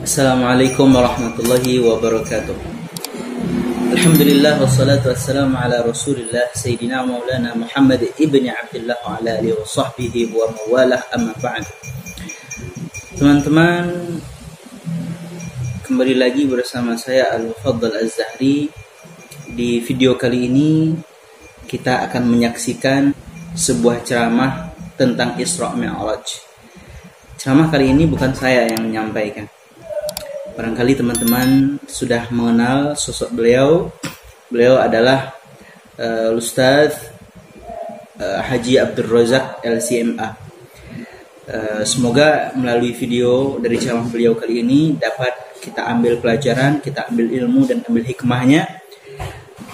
Assalamualaikum warahmatullahi wabarakatuh. Alhamdulillah wassalatu wassalamu ala Rasulillah Sayyidina Maulana Muhammad ibni Abdullah wa ala alihi wa sahbihi wa mawalah, amma ba'd. Teman-teman, kembali lagi bersama saya Al-Mufaddal Az-Zahri. Di video kali ini kita akan menyaksikan sebuah ceramah tentang Isra Mi'raj. Ceramah kali ini bukan saya yang menyampaikan. Barangkali teman-teman sudah mengenal sosok beliau. Beliau adalah Ustadz Haji Abdul Razak LCMA. Semoga melalui video dari ceramah beliau kali ini dapat kita ambil pelajaran, kita ambil ilmu dan ambil hikmahnya.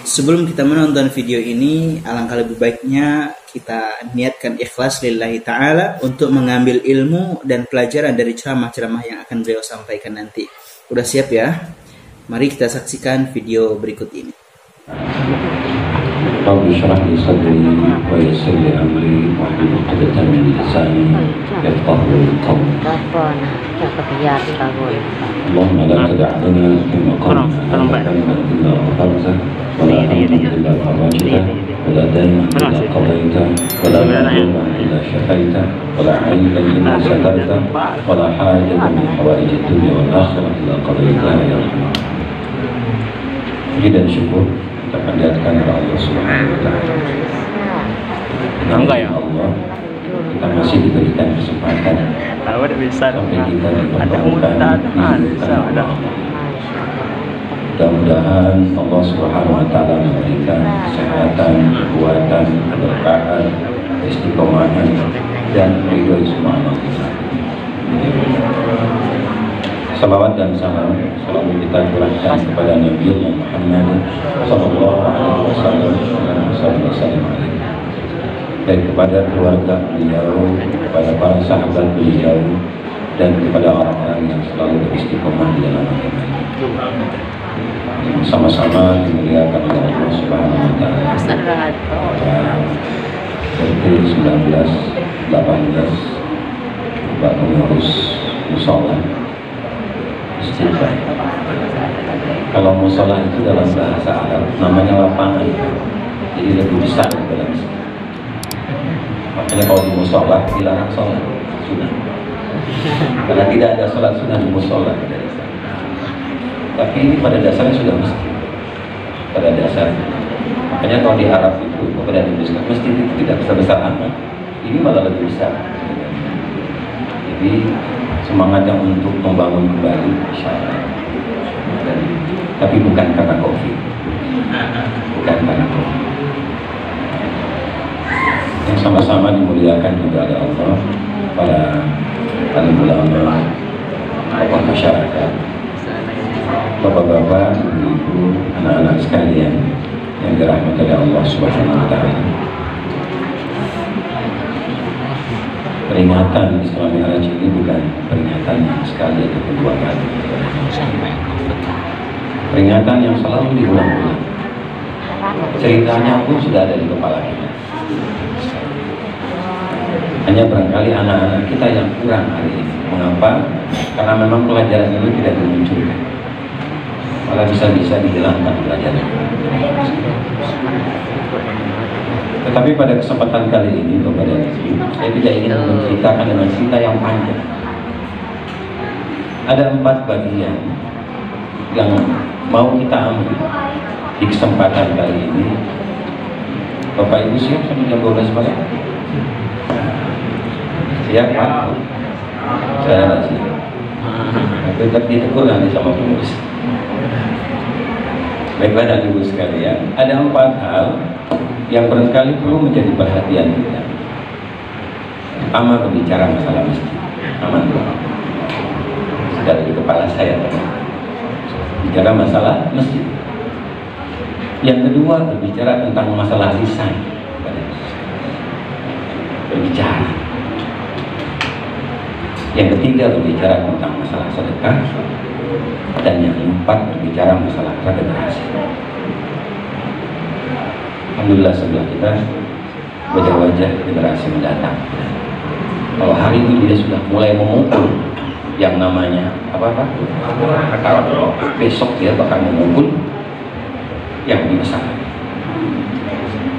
Sebelum kita menonton video ini, alangkah lebih baiknya kita niatkan ikhlas lillahi ta'ala untuk mengambil ilmu dan pelajaran dari ceramah-ceramah yang akan beliau sampaikan nanti. Udah siap ya? Mari kita saksikan video berikut ini. Rabbi shrah li sadri wa yassir li amri wahlul 'uqdatam min lisani yafqahu qawli. Allahumma la tada' lana fi maqamina hadha illa ghafarta wa la hamdan illa farajta wa la daynan illa qadayta wa la madluman illa shafaita wa la 'aiban illa satarta wa la hajatan min hawaij ad-dunya wal akhirah illa qadaytaha ya Rahman. Puji dan syukur kita panjatkan kepada Allah Subhanahu wa Ta'ala. Ya Allah, kita masih diberikan kesempatan sampai kita dipertemukan di Allah. Mudah-mudahan Allah Subhanahu wa Ta'ala memberikan kesehatan, kekuatan, keberkahan, istiqomahan dan ridho semua amal kita. Salawat dan salam selalu kita curahkan kepada Nabi Muhammad sallallahu alaihi wasallam, dan kepada keluarga beliau, kepada para sahabat beliau, dan kepada orang-orang yang selalu beristiqomah di dalam agama ini. Sama-sama dimuliakan oleh Allah Subhanahu wa Ta'ala. Seperti 1918 Pak pengurus musola. Kalau musola itu dalam bahasa Arab namanya lapangan, jadi lebih besar daripada musola. Makanya kalau di musola dilarang sholat sunnah, karena tidak ada sholat sunnah di musola. Tapi ini pada dasarnya sudah masjid, pada dasarnya. Makanya kalau di Arab itu kepada dituliskan masjid itu tidak besar-besar amat, ini malah lebih besar. Jadi semangatnya untuk membangun kembali masyarakat, tapi bukan karena COVID, bukan karena COVID. Yang sama-sama dimuliakan juga oleh Allah, para alim ulama, tokoh masyarakat, bapak-bapak, ibu-ibu, anak-anak sekalian yang dirahmati oleh Allah Subhanahu wa Ta'ala. Peringatan Isra Mi'raj ini bukan peringatan yang sekali atau kedua kali. Peringatan yang selalu diulang-ulang. Ceritanya pun sudah ada di kepala kita. Hanya barangkali anak-anak kita yang kurang hari ini. Mengapa? Karena memang pelajaran ini tidak dimunculkan. Malah bisa-bisa dihilangkan pelajaran. Tetapi pada kesempatan kali ini, kepada saya tidak ingin menceritakan dengan cerita yang panjang. Ada 4 bagian yang mau kita ambil di kesempatan kali ini. Bapak Ibu siap sampai jam 12 malam? Siap Pak? Saya masih. Tetap ditegur nanti sama pengurus. Baiklah dan Ibu sekalian, ada 4 hal yang barangkali perlu menjadi perhatian kita. Pertama, berbicara masalah masjid. Aman belum? Sudah di kepala saya. Bicara masalah masjid. Yang kedua, berbicara tentang masalah lisan. Berbicara. Yang ketiga, berbicara tentang masalah sedekah. Dan yang keempat, berbicara masalah regenerasi. Alhamdulillah sebelah kita wajah-wajah generasi mendatang. Kalau hari ini dia sudah mulai memukul yang namanya apa? Kalau besok dia bakal memukul yang biasa.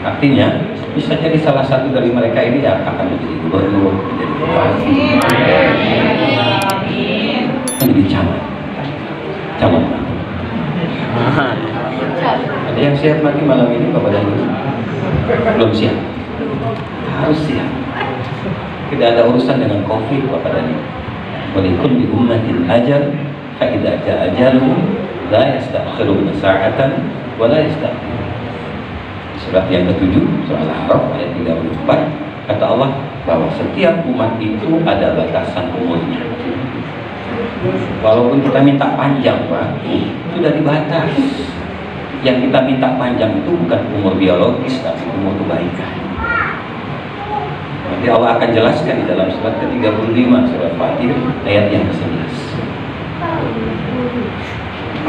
Artinya bisa jadi salah satu dari mereka ini yang akan menjadi gubernur, menjadi bupati, menjadi calon. Ada yang siap mati malam ini Bapak dan Ibu? Belum siap. Harus siap. Tidak ada urusan dengan COVID Bapak dan Ibu. Walikul bi ummatin ajal, fa idza jaa ajaluhum la yastakhiruna sa'atan wa la yastaqdimun. Surat yang ke-7 surah Al-A'raf ayat 34, kata Allah bahwa setiap umat itu ada batasan umurnya. Walaupun kita minta panjang Pak, sudah dibatas. Yang kita minta panjang itu bukan umur biologis, tapi umur kebaikan. Nanti Allah akan jelaskan di dalam surat ke-35 surat Fatir ayat yang ke-11.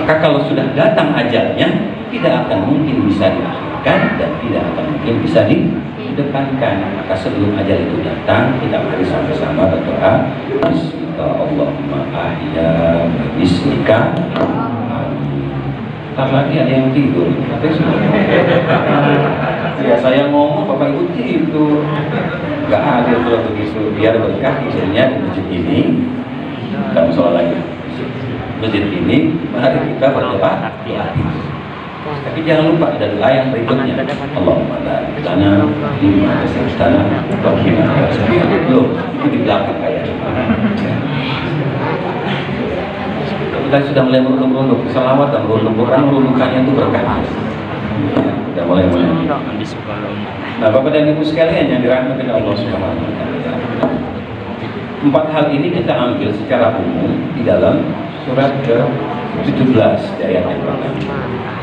Maka kalau sudah datang ajalnya, tidak akan mungkin bisa diakhirkan dan tidak akan mungkin bisa didepankan. Maka sebelum ajal itu datang, kita mari sama-sama berdoa. Bismillahirrahmanirrahim. Ahya bismika. Ntar lagi ada yang tidur. Ya saya ngomong, Bapak Ibu tidur. Gak adil kalau begitu. Biar berkah tidurnya di masjid ini. Kita musola lagi. Masjid ini, mari kita berdoa. Tapi jangan lupa ada doa yang berikutnya. Allahumma barik lana fima razaqtana wa qina adzabannar. Loh, itu di belakang kayaknya. Kita sudah mulai merunduk-runduk salawat dan merunduk, karena merundukannya itu berkah. Sudah mulai. Nah, Bapak dan Ibu sekalian yang dirahmati Allah Subhanahu wa taala. 4 hal ini kita ambil secara umum di dalam surat ke-17 di ayat yang pertama.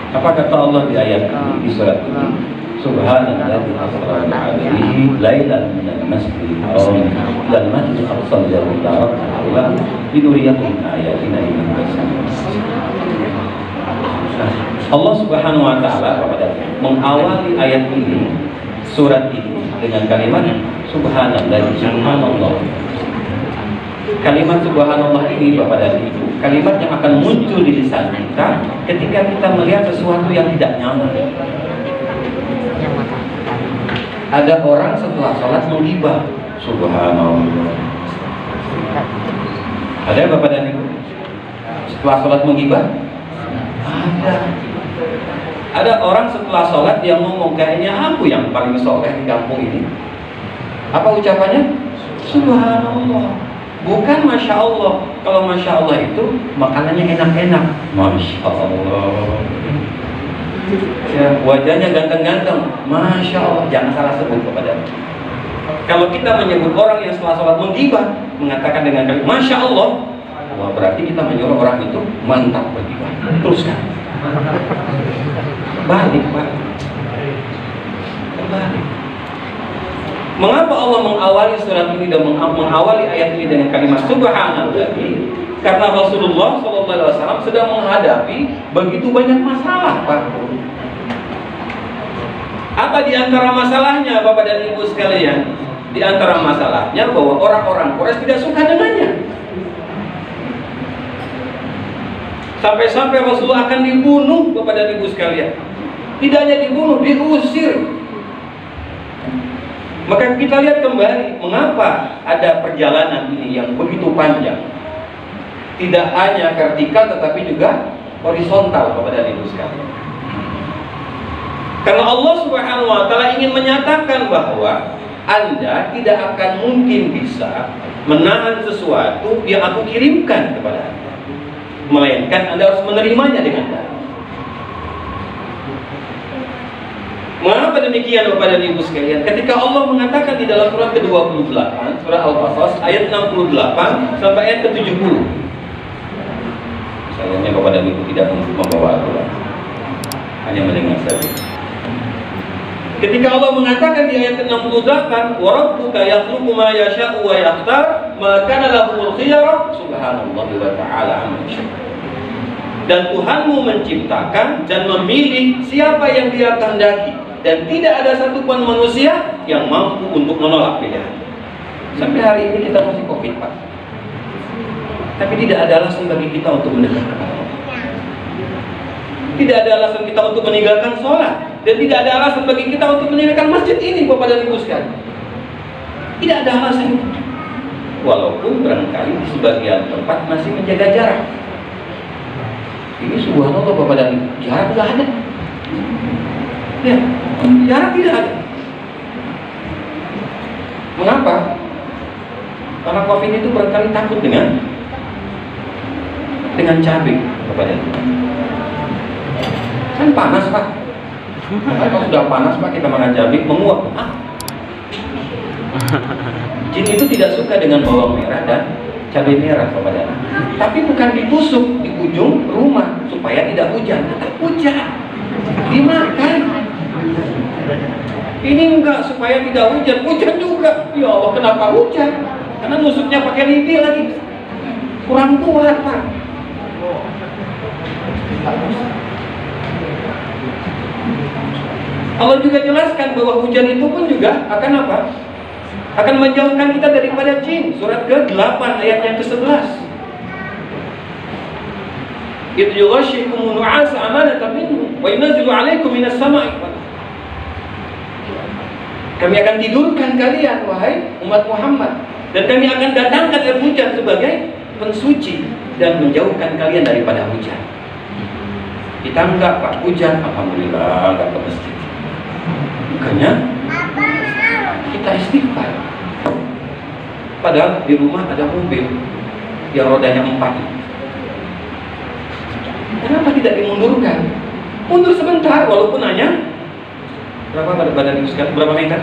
Apa kata Allah di ayat ini, di surat ini? Subhanalladzi asra bi'abdihi lailan minal masjidil haram ilal masjidil aqsa alladzi barakna linuriyahu min ayatina innahu sami'un basir. Allah Subhanahu wa taala mengawali ayat ini, surat ini dengan kalimat subhanalladzi, subhanallah. Kalimat subhanallah ini Bapak dan Ibu, kalimat yang akan muncul di lisan kita ketika kita melihat sesuatu yang tidak nyaman. Ada orang setelah sholat menggibah, subhanallah. Ada Bapak dan Ibu setelah sholat menggibah? Ada orang setelah sholat yang ngomong, kayaknya aku yang paling soleh di kampung ini. Apa ucapannya? Subhanallah. Bukan Masya Allah. Kalau Masya Allah itu makanannya enak-enak. Masya Allah. Ya, wajahnya ganteng-ganteng. Masya Allah. Jangan salah sebut kepada. Kalau kita menyebut orang yang setelah sholat menggibah, mengatakan dengan kalimat Masya Allah, wah, berarti kita menyuruh orang itu mantap bergibah. Teruskan. Balik Pak. Kembali. Mengapa Allah mengawali surat ini dan mengawali ayat ini dengan kalimat subhanallah? Karena Rasulullah SAW sedang menghadapi begitu banyak masalah, Pak. Apa di antara masalahnya, Bapak dan Ibu sekalian? Di antara masalahnya bahwa orang-orang Quraisy tidak suka dengannya. Sampai-sampai Rasulullah akan dibunuh, Bapak dan Ibu sekalian. Tidak hanya dibunuh, diusir. Maka kita lihat kembali mengapa ada perjalanan ini yang begitu panjang. Tidak hanya vertikal tetapi juga horizontal kepada Ibu sekalian. Karena Allah Subhanahu wa taala ingin menyatakan bahwa Anda tidak akan mungkin bisa menahan sesuatu yang aku kirimkan kepada Anda. Melainkan Anda harus menerimanya dengan baik. Mengapa demikian Bapak dan Ibu sekalian? Ketika Allah mengatakan di dalam surat ke-28, surah Al-Qasas ayat 68 sampai ayat ke-70. Sayangnya Bapak dan Ibu tidak membawa Al-Quran, hanya mendengar saja. Ketika Allah mengatakan di ayat ke-68, "Wa rabbuka yakhluqu ma yasha'u wa yakhtar, ma kana lahumul khiyarah." Subhanallahi wa ta'ala amma yushrikun. Dan Tuhanmu menciptakan dan memilih siapa yang Dia kehendaki. Dan tidak ada satupun manusia yang mampu untuk menolak pilihan. Sampai hari ini kita masih COVID, Pak. Tapi tidak ada alasan bagi kita untuk mendekat kepada Allah. Tidak ada alasan kita untuk meninggalkan sholat, dan tidak ada alasan bagi kita untuk meninggalkan masjid ini, Bapak dan Ibu sekalian. Tidak ada alasan. Walaupun barangkali di sebagian tempat masih menjaga jarak. Ini subhanallah Bapak dan Ibu, jarak tidak ada. Ya, jarak tidak ada. Mengapa? Karena COVID itu barangkali takut dengan cabai, Bapak dan Ibu. Kan panas Pak. Kalau sudah panas Pak, kita makan cabai menguap. Jin itu tidak suka dengan bawang merah dan cabai merah, Bapak dan Ibu. Tapi bukan ditusuk di ujung rumah supaya tidak hujan. Tetap hujan, dimakan. Ini enggak supaya tidak hujan, hujan juga. Ya Allah, kenapa hujan? Karena nusuknya pakai lidi lagi. Kurang kuat Pak. Allah juga jelaskan bahwa hujan itu pun juga akan apa? Akan menjauhkan kita daripada jin. Surat ke-8 ayat yang ke-11. Idh yughashshikum nu'asa amanatan minhu wa yunazzilu 'alaikum minas sama'i. Kami akan tidurkan kalian wahai umat Muhammad, dan kami akan datangkan air hujan sebagai pensuci dan menjauhkan kalian daripada hujan. Kita enggak Pak, hujan alhamdulillah enggak ke masjid. Bukannya kita istighfar. Padahal di rumah ada mobil yang rodanya 4. Kenapa tidak dimundurkan? Mundur sebentar, walaupun hanya berapa badan itu sekarang? Berapa meter?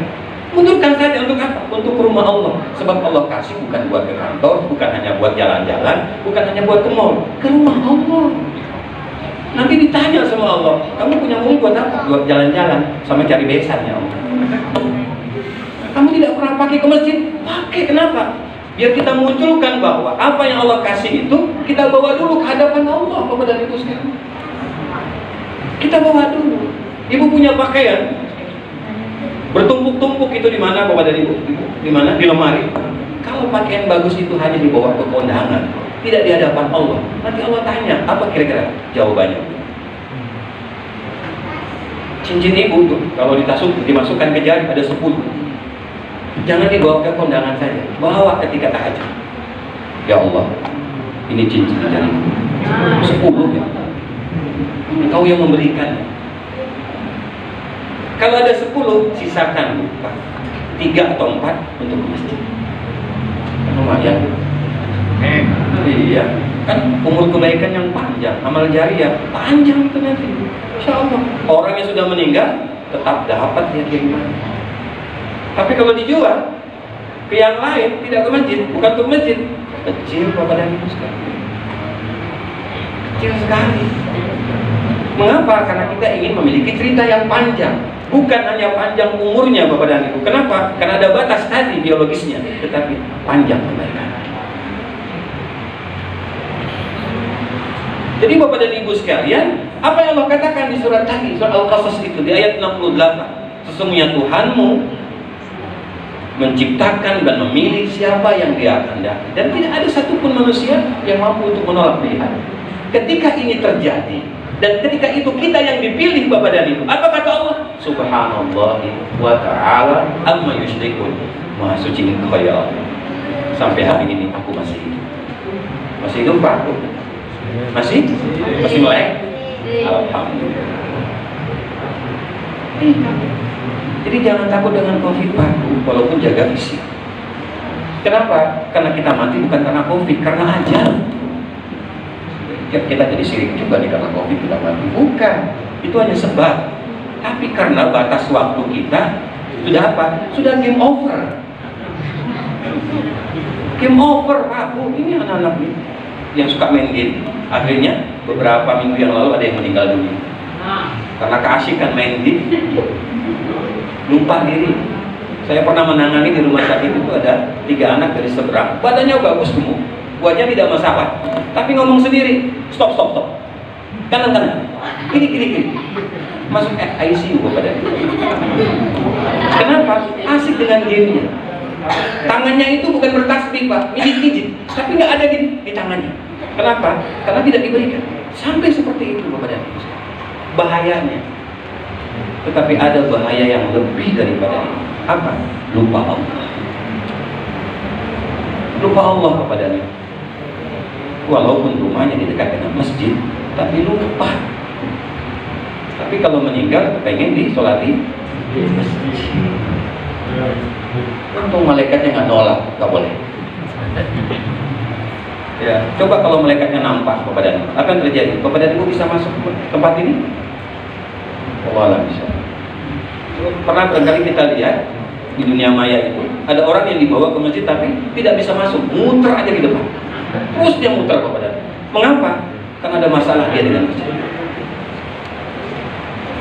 Mundurkan saja. Untuk apa? Untuk rumah Allah. Sebab Allah kasih bukan buat ke kantor, bukan hanya buat jalan-jalan, bukan hanya buat ke mall, ke rumah Allah. Nanti ditanya sama Allah, kamu punya mobil buat apa? Buat jalan-jalan sama cari besan ya Allah. Kamu tidak pernah pakai ke masjid? Pakai, kenapa? Biar kita munculkan bahwa apa yang Allah kasih itu kita bawa dulu ke hadapan Allah, Bapak dan Ibu sekalian. Kita bawa dulu. Ibu punya pakaian bertumpuk-tumpuk, itu di mana Bapak dan Ibu? Di mana? Di lemari. Kalau pakaian bagus itu hanya dibawa ke kondangan, tidak di hadapan Allah, nanti Allah tanya, apa kira-kira jawabannya? Cincin ibu tuh kalau dimasukkan ke jari ada 10. Jangan dibawa ke kondangan saja, bawa ketika tahajud. Ya Allah, ini cincin di jari 10 ya. Engkau yang memberikan. Kalau ada 10, sisakan 3 atau 4 untuk ke masjid. Lumayan. Iya, kan umur kebaikan yang panjang, amal jariah panjang itu nanti. Insya Allah. Orang yang sudah meninggal tetap dapat dia kiriman. Tapi kalau dijual ke yang lain, tidak ke masjid, bukan ke masjid, kecil Bapak dan Ibu sekalian. Kecil sekali. Mengapa? Karena kita ingin memiliki cerita yang panjang, bukan hanya panjang umurnya Bapak dan Ibu. Kenapa? Karena ada batas tadi biologisnya, tetapi panjang kebaikan. Jadi Bapak dan Ibu sekalian, apa yang Allah katakan di surat tadi, surat Al-Qasas itu di ayat 68, sesungguhnya Tuhanmu menciptakan dan memilih siapa yang Dia kehendaki, dan tidak ada satupun manusia yang mampu untuk menolak pilihan. Ketika ini terjadi, dan ketika itu kita yang dipilih Bapak dan Ibu, apa kata Allah? Subhanallah wa ta'ala amma yusyrikun. Maha suci Engkau ya Allah. Sampai hari ini aku masih hidup. Masih hidup Pak? Masih melek? Alhamdulillah. Jadi jangan takut dengan COVID Pak, walaupun jaga fisik. Kenapa? Karena kita mati bukan karena COVID, karena ajal. Kita jadi sirik juga nih karena COVID kita mati. Bukan, itu hanya sebab. Tapi karena batas waktu kita sudah apa? Sudah game over. Game over Pak. Ini anak-anak nih yang suka main game. Akhirnya beberapa minggu yang lalu ada yang meninggal dunia karena keasikan main game, lupa diri. Saya pernah menangani di rumah sakit itu ada 3 anak dari seberang, badannya bagus semua, wajah tidak masalah, tapi ngomong sendiri, stop, kanan, kiri, masuk ICU Bapak dan Ibu. Kenapa? Asik dengan gamenya. Tangannya itu bukan bertasbih Pak, mijit, tapi nggak ada gini. di tangannya. Kenapa? Karena tidak diberikan. Sampai seperti itu Bapak dan Ibu. Bahayanya. Tetapi ada bahaya yang lebih daripada ini. Apa? Lupa Allah. Lupa Allah Bapak dan Ibu. Walaupun rumahnya di dekat dengan masjid, tapi lupa. Tapi kalau meninggal, pengen disolati di masjid. Untung malaikatnya nggak nolak, nggak boleh. Ya, coba kalau malaikatnya nampak Bapak dan Ibu, apa yang terjadi? Bapak dan Ibu bisa masuk ke tempat ini? Allah bisa. Pernah barangkali kita lihat di dunia maya itu ada orang yang dibawa ke masjid tapi tidak bisa masuk, muter aja di depan. Terus dia muter Bapak dan Ibu. Mengapa? Karena ada masalah dia dengan masjid.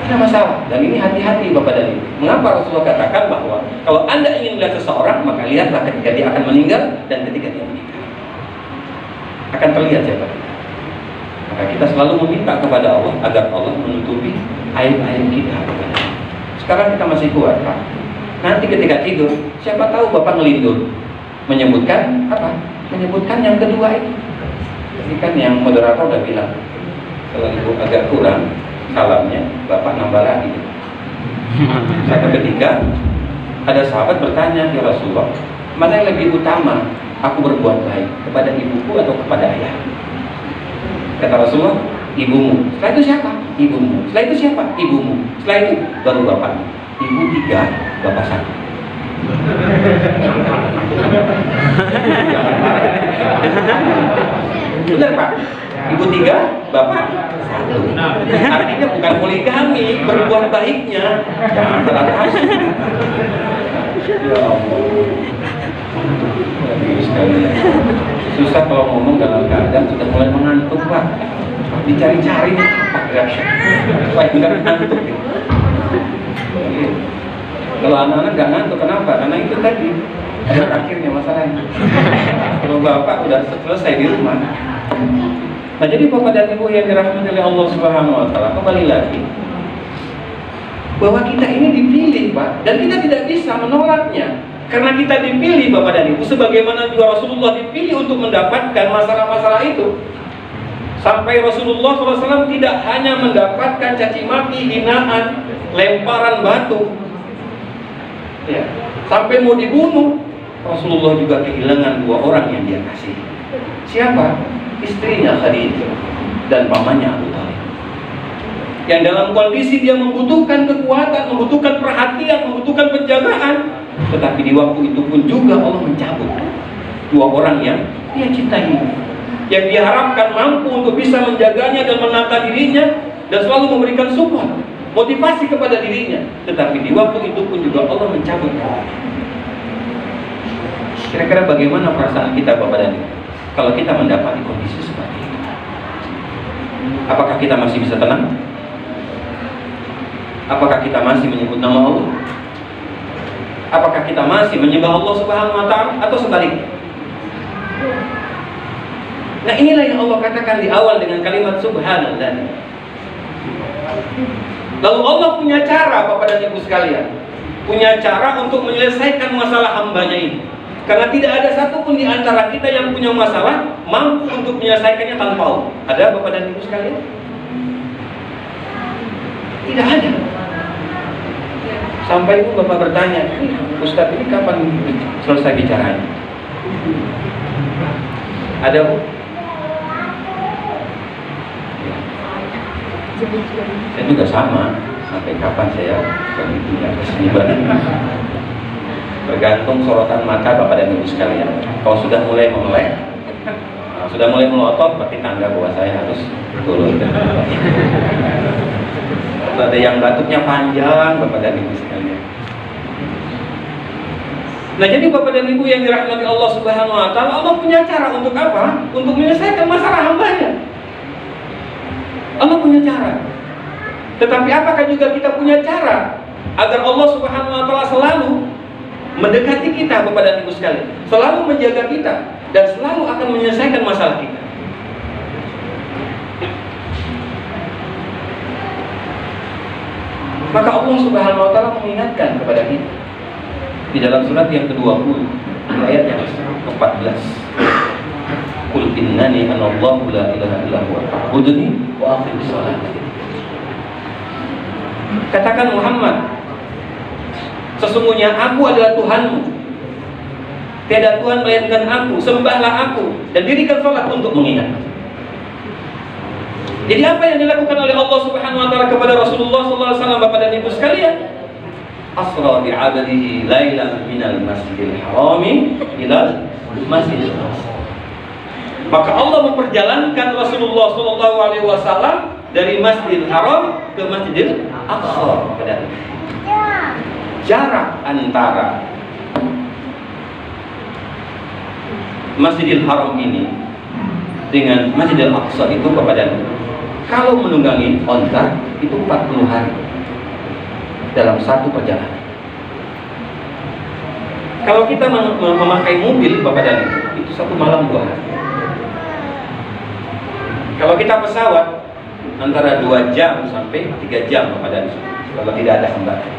Ada masalah, dan ini hati-hati Bapak dan Ibu. Mengapa Rasulullah katakan bahwa kalau Anda ingin melihat seseorang, maka lihatlah ketika dia akan meninggal dan ketika dia meninggal. Akan terlihat siapa. Maka kita selalu meminta kepada Allah agar Allah menutupi aib-aib kita. Sekarang kita masih kuat, Pak. Nanti ketika tidur, siapa tahu Bapak ngelindur menyebutkan apa? Menyebutkan yang kedua itu. Ini kan yang moderator udah bilang, kalau Ibu agak kurang salamnya, Bapak nambah lagi. Satu ketika ada sahabat bertanya, ya Rasulullah, mana yang lebih utama aku berbuat baik, kepada ibuku atau kepada ayah? Kata Rasulullah, ibumu. Setelah itu siapa? Ibumu. Setelah itu siapa? Ibumu. Setelah itu baru bapak. Ibu 3, bapak 1. Benar Pak? Ibu 3, bapak 1. Artinya bukan poligami, berbuat baiknya. Jangan salah kasih. Ya Allah. Susah kalau ngomong dalam keadaan sudah mulai mengantuk Pak. Dicari-cari apa geraknya supaya tidak ngantuk. Kalau anak-anak nggak ngantuk, kenapa? Karena itu tadi ada akhirnya masalahnya. Kalau bapak udah selesai di rumah. Nah jadi Bapak dan Ibu yang dirahmati oleh Allah Subhanahu Wa Taala, kembali lagi bahwa kita ini dipilih Pak, dan kita tidak bisa menolaknya. Karena kita dipilih Bapak dan Ibu, sebagaimana juga Rasulullah dipilih untuk mendapatkan masalah-masalah itu. Sampai Rasulullah SAW tidak hanya mendapatkan caci maki, hinaan, lemparan batu, ya, sampai mau dibunuh, Rasulullah juga kehilangan 2 orang yang dia kasih. Siapa? Istrinya Khadijah dan pamannya Abu Thalib. Yang dalam kondisi dia membutuhkan kekuatan, membutuhkan perhatian, membutuhkan penjagaan, tetapi di waktu itu pun juga Allah mencabut 2 orang yang dia cintai, yang diharapkan mampu untuk bisa menjaganya dan menata dirinya dan selalu memberikan support, motivasi kepada dirinya. Tetapi di waktu itu pun juga Allah mencabut. Kira-kira bagaimana perasaan kita Bapak dan Ibu kalau kita mendapati kondisi seperti itu? Apakah kita masih bisa tenang? Apakah kita masih menyebut nama Allah? Apakah kita masih menyembah Allah Subhanahu Wa Taala atau sebaliknya? Nah inilah yang Allah katakan di awal dengan kalimat Subhanallah. Lalu Allah punya cara Bapak dan Ibu sekalian, punya cara untuk menyelesaikan masalah hambanya ini. Karena tidak ada satupun di antara kita yang punya masalah mampu untuk menyelesaikannya tanpa Allah. Ada Bapak dan Ibu sekalian? Tidak ada. Sampai pun Bapak bertanya, Ustadz ini kapan selesai bicaranya? Ada Bu? Saya juga sama. Sampai kapan saya punya keseimbangan? Tergantung sorotan mata Bapak dan Ibu sekalian. Kalau sudah mulai memelek, sudah mulai melotot, berarti tanda bahwa saya harus turun. Ada yang batuknya panjang Bapak dan Ibu sekalian. Nah jadi Bapak dan Ibu yang dirahmati Allah Subhanahu Wa Taala, Allah punya cara untuk apa? Untuk menyelesaikan masalah hambanya. Allah punya cara. Tetapi apakah juga kita punya cara agar Allah Subhanahu Wa Taala selalu mendekati kita Bapak dan Ibu sekalian, selalu menjaga kita dan selalu akan menyelesaikan masalah kita? Maka Allah Subhanahu Wa Taala mengingatkan kepada kita di dalam surat yang ke-20 ayat yang ke-14. Qul innani anallahu la ilaha illa huwa fa'budni wa aqimis shalah. Katakan Muhammad, sesungguhnya aku adalah Tuhanmu, tiada Tuhan melainkan aku, sembahlah aku dan dirikan salat untuk mengingat. Jadi apa yang dilakukan oleh Allah Subhanahu wa taala kepada Rasulullah sallallahu alaihi wasallam, Bapak dan Ibu sekalian? Asra bi 'abdihi lailan minal masjidil harami ilal masjidil aqsa. Maka Allah memperjalankan Rasulullah sallallahu alaihi wasallam dari Masjidil Haram ke Masjidil Aqsa. Jarak antara Masjidil Haram ini dengan Masjidil Aqsa itu kepada, kalau menunggangi onta itu 40 hari dalam satu perjalanan. Kalau kita memakai mobil Bapak dan Ibu, itu 1 malam 2 hari. Kalau kita pesawat antara 2 jam sampai 3 jam Bapak dan Ibu, kalau tidak ada hambatan.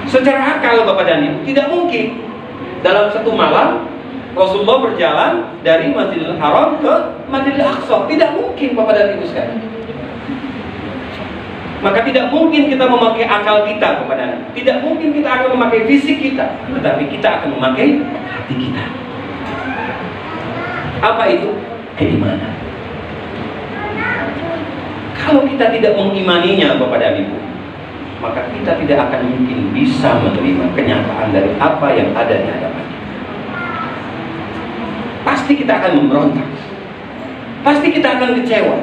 Secara akal Bapak dan Ibu, tidak mungkin dalam 1 malam Rasulullah berjalan dari Masjidil Haram ke Masjidil Aqsa. Tidak mungkin Bapak dan Ibu sekalian. Maka tidak mungkin kita memakai akal kita Bapak dan Ibu. Tidak mungkin kita akan memakai fisik kita, tetapi kita akan memakai hati kita. Apa itu? Keimanan. Kalau kita tidak mengimaninya Bapak dan Ibu, maka kita tidak akan mungkin bisa menerima kenyataan dari apa yang ada di hadapan kita. Pasti kita akan memberontak, pasti kita akan kecewa,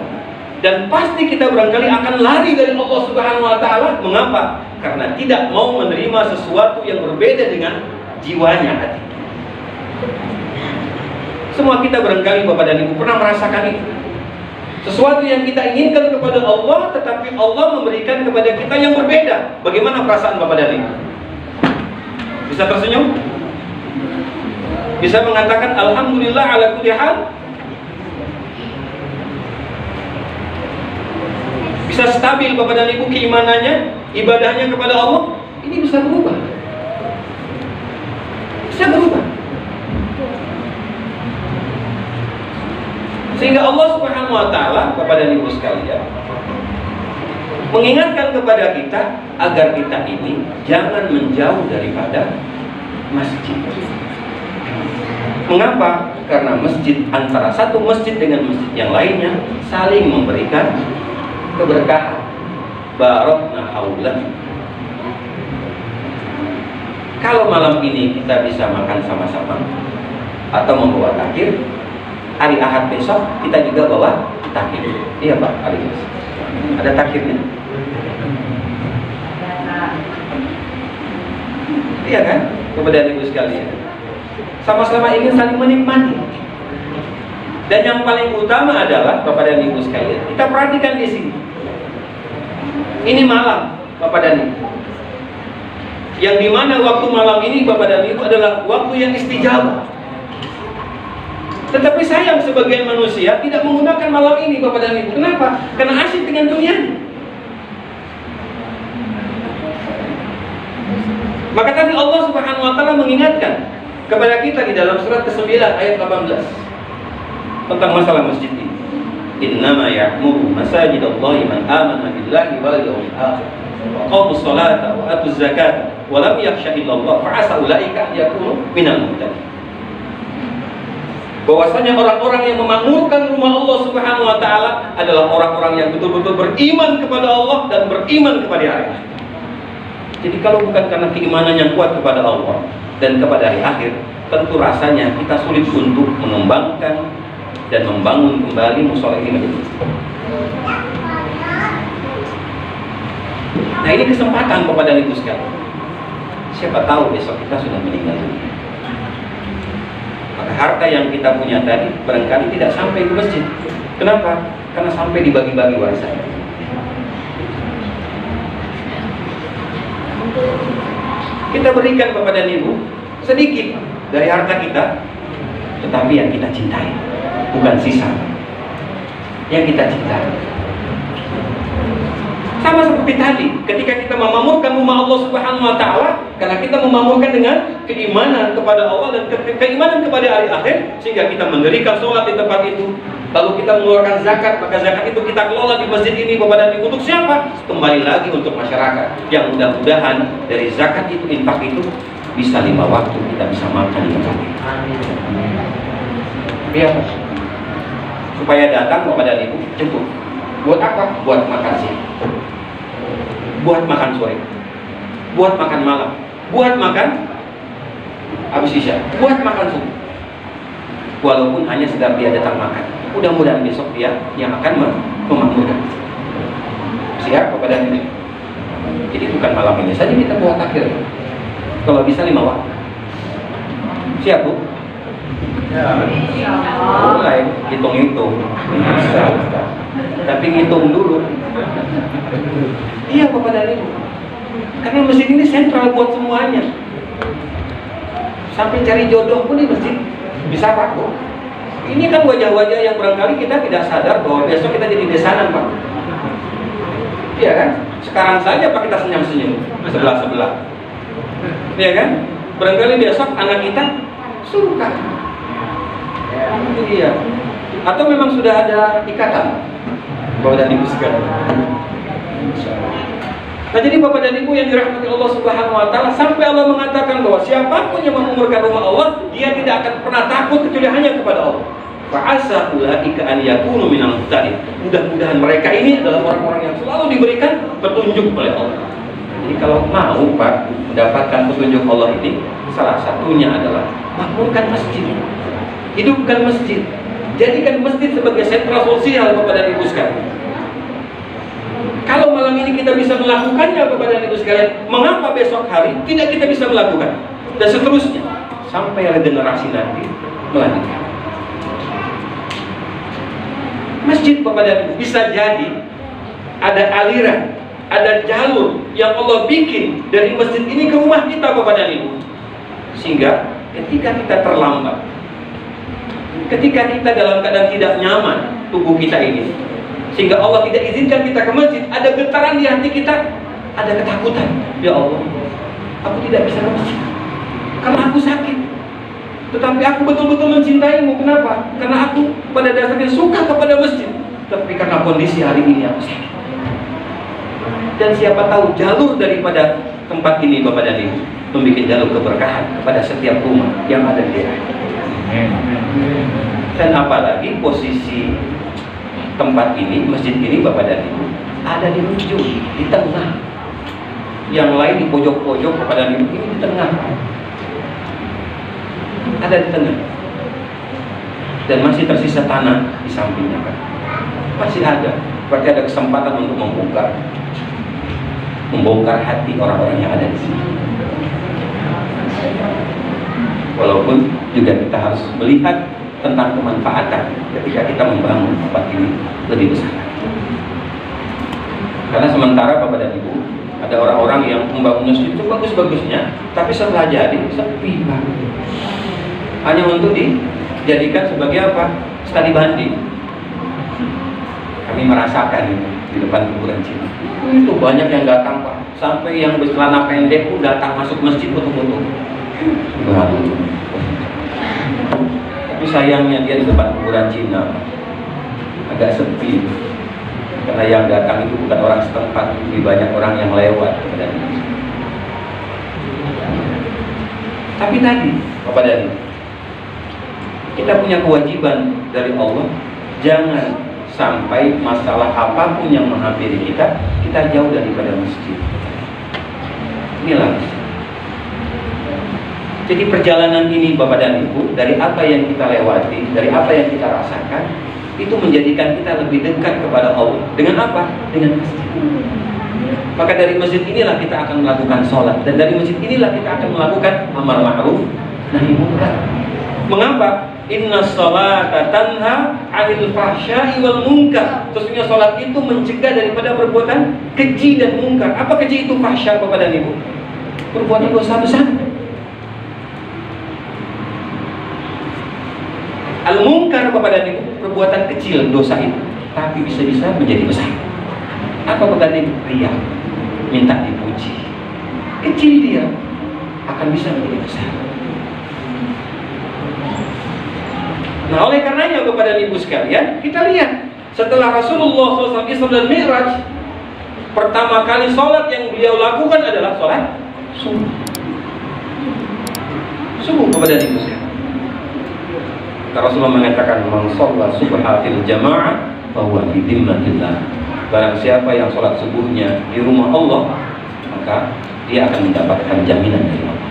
dan pasti kita barangkali akan lari dari Allah Subhanahu wa taala. Mengapa? Karena tidak mau menerima sesuatu yang berbeda dengan jiwanya, hati. Semua kita barangkali Bapak dan Ibu pernah merasakan itu. Sesuatu yang kita inginkan kepada Allah, tetapi Allah memberikan kepada kita yang berbeda. Bagaimana perasaan Bapak dan Ibu? Bisa tersenyum? Bisa mengatakan alhamdulillah ala kulli hal? Bisa stabil Bapak dan Ibu keimanannya, ibadahnya kepada Allah? Ini bisa berubah. Bisa berubah. Sehingga Allah Subhanahu wa taala, Bapak dan Ibu sekalian, mengingatkan kepada kita agar kita ini jangan menjauh daripada masjid. Mengapa? Karena masjid, antara satu masjid dengan masjid yang lainnya saling memberikan keberkahan. Barakna haulah. Kalau malam ini kita bisa makan sama-sama atau membawa takbir, hari Ahad besok kita juga bawa takbir. Iya Pak, hari ini ada takbirnya. Iya kan? Kepada Ibu sekalian, sama-sama ingin saling menikmati. Dan yang paling utama adalah Bapak dan Ibu sekalian, kita perhatikan di sini. Ini malam Bapak dan Ibu, yang dimana waktu malam ini Bapak dan Ibu adalah waktu yang istijabah. Tetapi sayang sebagian manusia tidak menggunakan malam ini Bapak dan Ibu. Kenapa? Karena asyik dengan dunia. Maka tadi Allah Subhanahu wa taala mengingatkan kepada kita di dalam surat ke-9 ayat 18 tentang masalah masjid ini. Innama ya'muru masajidallahi man amana billahi wal yawmil akhir wa aqamus salata wa atuz zakata wa lam yakhsha illallah fa asa ulaika yakunu minal muhtadin. Bahwasanya orang-orang yang memakmurkan rumah Allah Subhanahu wa taala adalah orang-orang yang betul-betul beriman kepada Allah dan beriman kepada hari akhir. Jadi kalau bukan karena keimanan yang kuat kepada Allah dan kepada hari akhir, tentu rasanya kita sulit untuk mengembangkan dan membangun kembali mushola ini. Nah, ini kesempatan kepada Ibu sekalian. Siapa tahu besok kita sudah meninggal dunia. Maka harta yang kita punya tadi barangkali tidak sampai ke masjid. Kenapa? Karena sampai dibagi-bagi warisan. Kita berikan kepada Ibu sedikit dari harta kita, tetapi yang kita cintai, bukan sisa yang kita cintai. Sama seperti tadi, ketika kita memakmurkan rumah Allah Subhanahu wa Ta'ala, karena kita memakmurkan dengan keimanan kepada Allah dan keimanan kepada hari akhir, sehingga kita mendirikan sholat di tempat itu, lalu kita mengeluarkan zakat, maka zakat itu kita kelola di masjid ini, Bapak dan Ibu. Untuk siapa? Kembali lagi untuk masyarakat, yang mudah-mudahan dari zakat itu, infak itu, bisa 5 waktu kita bisa makan di tempat ini. Biar supaya datang Bapak dan Ibu jemput. Buat apa? Buat makan siang, buat makan sore, buat makan malam, buat makan habis isya, buat makan subuh. Walaupun hanya sedang dia datang makan, mudah-mudahan besok dia yang akan memakmurkan. Siap Bapak dan Ibu? Jadi bukan malam ini saja kita buat akhir. Kalau bisa 5 waktu. Siap Bu? Ya. Mulai hitung-hitung. Tapi ngitung dulu. Iya Bapak dan Ibu. Karena masjid ini sentral buat semuanya. Sampai cari jodoh pun di masjid bisa Pak. Ini kan wajah-wajah yang barangkali kita tidak sadar bahwa besok kita jadi besanan Pak. Iya kan? Sekarang saja Pak kita senyum-senyum sebelah-sebelah. Iya kan? Barangkali besok anak kita suka. Itu dia. Atau memang sudah ada ikatan Bapak dan Ibu sekalian. Nah jadi Bapak dan Ibu yang dirahmati Allah Subhanahu wa Ta'ala, sampai Allah mengatakan bahwa siapapun yang memakmurkan rumah Allah, dia tidak akan pernah takut kecuali hanya kepada Allah. Fa'asa ulaika an yakunu minal muhtadin. Mudah-mudahan mereka ini adalah orang-orang yang selalu diberikan petunjuk oleh Allah. Jadi kalau mau Pak mendapatkan petunjuk Allah ini, salah satunya adalah makmurkan masjid, hidupkan masjid, jadikan masjid sebagai sentral sosial Bapak dan Ibu sekalian. Kalau malam ini kita bisa melakukannya Bapak dan Ibu sekalian, mengapa besok hari tidak kita bisa melakukan? Dan seterusnya sampai regenerasi nanti melanjutkan. Masjid Bapak dan Ibu bisa jadi ada aliran, ada jalur yang Allah bikin dari masjid ini ke rumah kita Bapak dan Ibu. Sehingga ketika kita terlambat, ketika kita dalam keadaan tidak nyaman tubuh kita ini, sehingga Allah tidak izinkan kita ke masjid, ada getaran di hati kita, ada ketakutan. Ya Allah, aku tidak bisa ke masjid karena aku sakit. Tetapi aku betul-betul mencintaimu. Kenapa? Karena aku pada dasarnya suka kepada masjid. Tapi karena kondisi hari ini aku sakit. Dan siapa tahu jalur daripada tempat ini Bapak dan Ibu membuat jalur keberkahan kepada setiap rumah yang ada di daerah. Dan apalagi posisi tempat ini, masjid ini Bapak dan Ibu ada di ujung, di tengah. Yang lain di pojok-pojok Bapak dan Ibu, ini di tengah. Ada di tengah. Dan masih tersisa tanah di sampingnya kan. Masih ada. Berarti ada kesempatan untuk membongkar hati orang-orang yang ada di sini. Walaupun juga kita harus melihat tentang kemanfaatan ketika kita membangun tempat ini lebih besar. Karena sementara Bapak dan Ibu, ada orang-orang yang membangun masjid itu bagus-bagusnya, tapi setelah jadi sepi banget. Hanya untuk dijadikan sebagai apa? Studi banding. Kami merasakan itu di depan kuburan Cina. Itu banyak yang datang Pak, sampai yang bercelana pendek pun datang masuk masjid foto-foto. Tapi sayangnya dia di depan kuburan Cina agak sepi, karena yang datang itu bukan orang setempat, lebih banyak orang yang lewat. Tapi tadi Bapak dan Ibu, kita punya kewajiban dari Allah, jangan sampai masalah apapun yang menghampiri kita, kita jauh daripada masjid. Inilah. Jadi perjalanan ini Bapak dan Ibu, dari apa yang kita lewati, dari apa yang kita rasakan, itu menjadikan kita lebih dekat kepada Allah. Dengan apa? Dengan masjid. Maka dari masjid inilah kita akan melakukan sholat, dan dari masjid inilah kita akan melakukan amar ma'ruf nahi munkar. Mengapa? Inna sholata tanha 'anil fahsya'i wal munkar. Sesungguhnya sholat itu mencegah daripada perbuatan keji dan munkar. Apa keji itu? Fahsya Bapak dan Ibu, perbuatan dosa besar. Al-munkar Bapak dan Ibu, perbuatan kecil dosa itu, tapi bisa-bisa menjadi besar. Apa beban itu? Riya, minta dipuji. Kecil dia akan bisa menjadi besar. Nah, oleh karenanya kepada ibu sekalian, kita lihat setelah Rasulullah SAW Isra dan Mi'raj, pertama kali sholat yang beliau lakukan adalah sholat subuh. Subuh kepada ibu sekalian. Rasulullah mengatakan, "Man shalla subha fil jama'ah fa huwa fi dhimmatillah." Barang siapa yang sholat subuhnya di rumah Allah, maka dia akan mendapatkan jaminan dari Allah.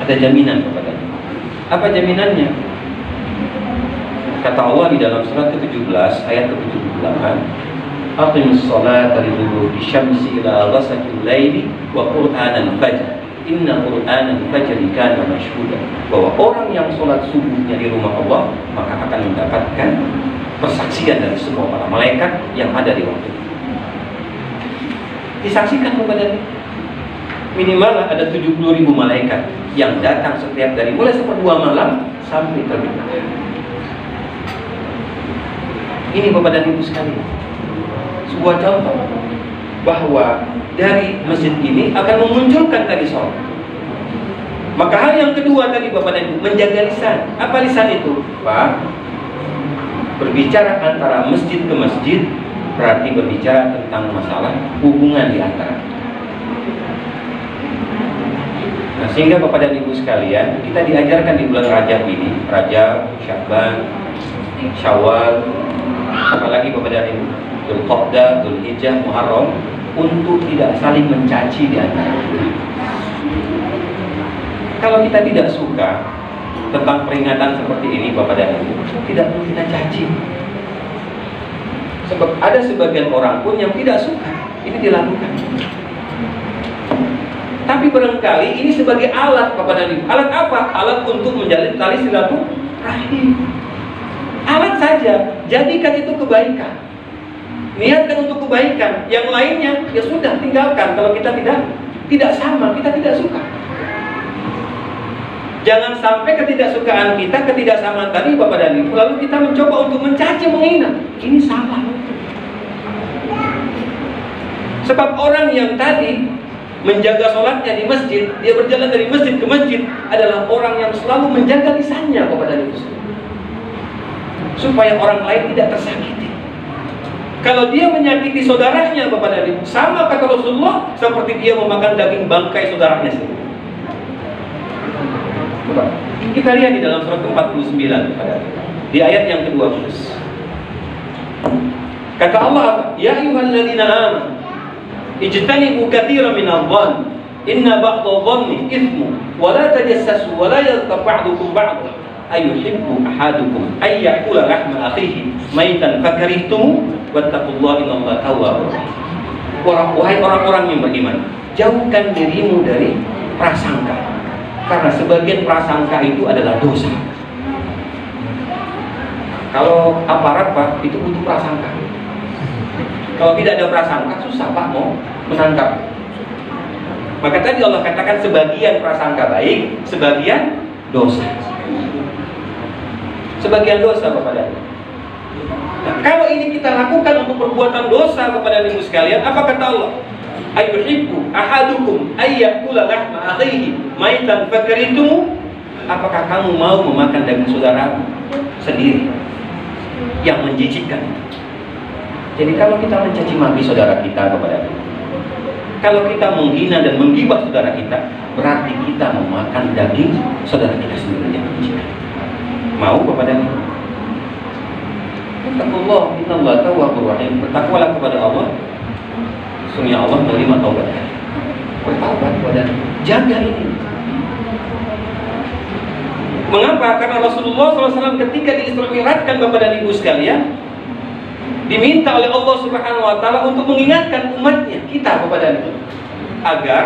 Ada jaminan kepadanya. Apa jaminannya? Kata Allah di dalam surat ke-17 ayat ke-78, "Aqimus sholata liduluki syamsi ila ghasaqil laili wa qur'anal fajr. Inna qur'anal fajri kana mashhuda." Bahwa orang yang sholat subuhnya di rumah Allah maka akan mendapatkan persaksian dari semua para malaikat yang ada di waktu itu. Disaksikan kepada minimal ada 70.000 malaikat yang datang setiap dari mulai sepertiga malam sampai terbit matahari. Ini Bapak dan Ibu sekalian, sebuah contoh bahwa dari masjid ini akan memunculkan tadi sholat. Maka hal yang kedua tadi Bapak dan Ibu, menjaga lisan. Apa lisan itu? Pak, berbicara antara masjid ke masjid berarti berbicara tentang masalah hubungan di antara. Nah, sehingga Bapak dan Ibu sekalian, kita diajarkan di bulan Rajab ini, Rajab, Sya'ban, Syawal, apalagi Bapak dan Ibu, Dzulqa'dah, Dzulhijjah, Muharram, untuk tidak saling mencaci di antara kita. Kalau kita tidak suka tentang peringatan seperti ini Bapak dan Ibu, tidak perlu kita caci. Sebab ada sebagian orang pun yang tidak suka ini dilakukan. Tapi barangkali ini sebagai alat Bapak dan Ibu. Alat apa? Alat untuk menjalin tali silaturahim. Alat saja. Jadikan itu kebaikan. Niatkan untuk kebaikan. Yang lainnya ya sudah tinggalkan. Kalau kita tidak sama, kita tidak suka. Jangan sampai ketidaksukaan kita, ketidaksamaan tadi Bapak dan Ibu, lalu kita mencoba untuk mencaci, menghina. Ini salah. Sebab orang yang tadi menjaga sholatnya di masjid, dia berjalan dari masjid ke masjid, adalah orang yang selalu menjaga lisannya kepada Nabi, supaya orang lain tidak tersakiti. Kalau dia menyakiti saudaranya kepada Nabi, sama kata Rasulullah, seperti dia memakan daging bangkai saudaranya sendiri. Kita lihat di dalam surat 49 di ayat yang ke-12. Kata Allah, "Ya ayyuhalladzina amanu ijtanibu katsiran minadh dhann inna ba'dadh dhanni itsmu wa la tajassasu wa la yaghtab ba'dukum ba'dhan ayuhibbu ahadukum ay ya'kula lahma akhihi maitan fakarihtum wattaqullaha innallaha tawwabur rahim." Wahai orang-orang yang beriman, jauhkan dirimu dari prasangka, karena sebagian prasangka itu adalah dosa. Kalau aparat Pak, itu butuh prasangka. Kalau tidak ada prasangka, susah Pak mau menangkap. Maka tadi Allah katakan sebagian prasangka baik, sebagian dosa. Sebagian dosa kepada Allah. Nah, kalau ini kita lakukan untuk perbuatan dosa kepada ibu sekalian, apa kata Allah? Ayuhibbu ahadukum ayyakula lahma akhihi maitan fakaritumu. Apakah kamu mau memakan daging saudaramu sendiri yang menjijikkan? Jadi kalau kita mencaci maki saudara kita kepada kita, kalau kita menghina dan menggibah saudara kita, berarti kita memakan daging saudara kita sendiri yang menjijikkan. Mau kepada kita? Taqullah innallaha tawwabur rahim. Bertakwalah kepada Allah. Sungguh Allah menerima taubat. Bertaubat kepada, jaga ini. Mengapa? Karena Rasulullah SAW ketika diisra mi'rajkan Bapak dan Ibu sekalian, diminta oleh Allah Subhanahu Wa Taala untuk mengingatkan umatnya, kita Bapak dan Ibu, agar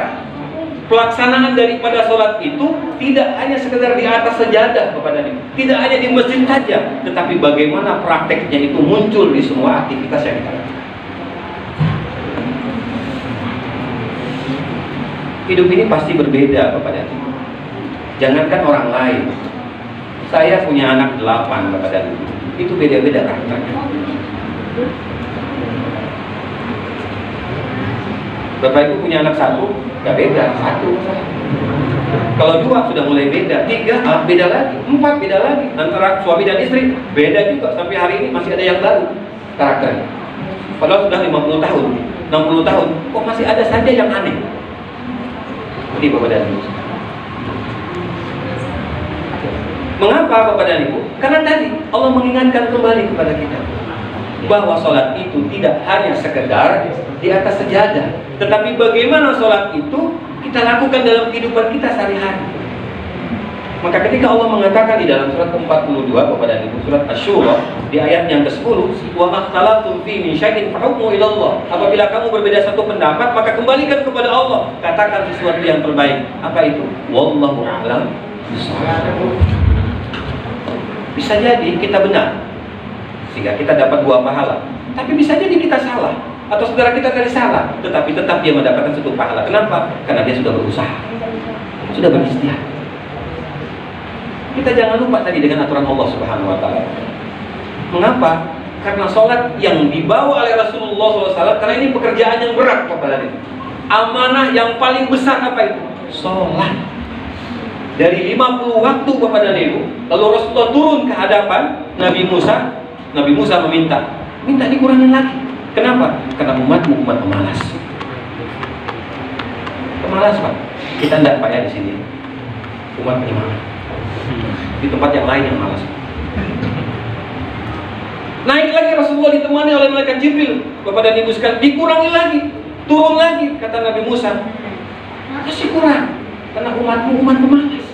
pelaksanaan daripada sholat itu tidak hanya sekedar di atas sajadah Bapak dan Ibu, tidak hanya di masjid saja, tetapi bagaimana prakteknya itu muncul di semua aktivitas yang kita lakukan. Hidup ini pasti berbeda Bapak dan Ibu. Jangankan orang lain, saya punya anak 8 Bapak dan Ibu, itu beda-beda karakternya. Bapak Ibu punya anak satu, nggak beda, satu. Kalau dua sudah mulai beda, tiga beda lagi, empat beda lagi. Antara suami dan istri beda juga, sampai hari ini masih ada yang baru karakternya. Padahal sudah 50 tahun, 60 tahun, kok masih ada saja yang aneh. Ini Bapak dan Ibu. Mengapa Bapak dan Ibu? Karena tadi Allah mengingatkan kembali kepada kita bahwa sholat itu tidak hanya sekedar di atas sejadah, tetapi bagaimana sholat itu kita lakukan dalam kehidupan kita sehari-hari. Maka ketika Allah mengatakan di dalam surat ke-42 kepada Ibu, surat Asy-Syura di ayat yang ke-10, wa makhtalaftum fi min syai'in fahukmu ila Allah. Apabila kamu berbeda satu pendapat, maka kembalikan kepada Allah. Katakan sesuatu yang terbaik. Apa itu? Wallahu a'lam bishawab. Bisa jadi kita benar sehingga kita dapat 2 pahala. Tapi bisa jadi kita salah, atau saudara kita tadi salah, tetapi tetap dia mendapatkan 1 pahala. Kenapa? Karena dia sudah berusaha, sudah beristighfar. Kita jangan lupa tadi dengan aturan Allah Subhanahu wa Ta'ala. Mengapa? Karena sholat yang dibawa oleh Rasulullah SAW, karena ini pekerjaan yang berat kepada dia. Amanah yang paling besar apa itu? Sholat. Dari 50 waktu kepada Ibu, lalu Rasulullah turun ke hadapan Nabi Musa. Nabi Musa minta dikurangin lagi. Kenapa? Karena umatmu umat pemalas. Pemalas Pak. Kita tidak Pak ya di sini. Umat penyemangat. Di tempat yang lain yang malas. Naik lagi Rasulullah ditemani oleh malaikat Jibril. Bapak dan Ibu sekalian, dikurangi lagi, turun lagi, kata Nabi Musa. Masih kurang, karena umatmu umat pemalas.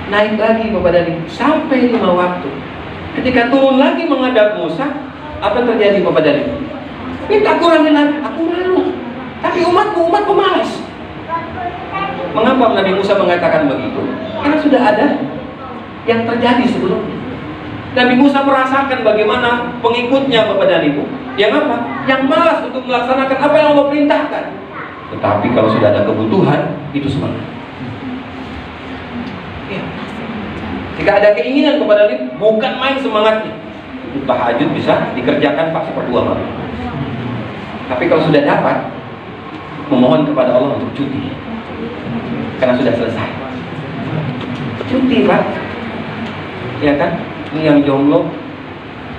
Naik lagi Bapak dan Ibu sampai 5 waktu. Ketika turun lagi menghadap Musa, apa yang terjadi Bapak dan Ibu? Minta kurangin lagi, aku malu. Tapi umatmu umat pemalas. Mengapa Nabi Musa mengatakan begitu? Karena sudah ada yang terjadi sebelumnya. Nabi Musa merasakan bagaimana pengikutnya Bapak dan Ibu yang apa? Yang malas untuk melaksanakan apa yang Allah perintahkan. Tetapi kalau sudah ada kebutuhan, itu semangat. Ya. Jika ada keinginan kepada Nabi, bukan main semangatnya. Itu tahajud bisa dikerjakan Pak seperti 2 malam. Tapi kalau sudah dapat, memohon kepada Allah untuk cuti, karena sudah selesai. Cuti Pak, ya kan? Ini yang jomblo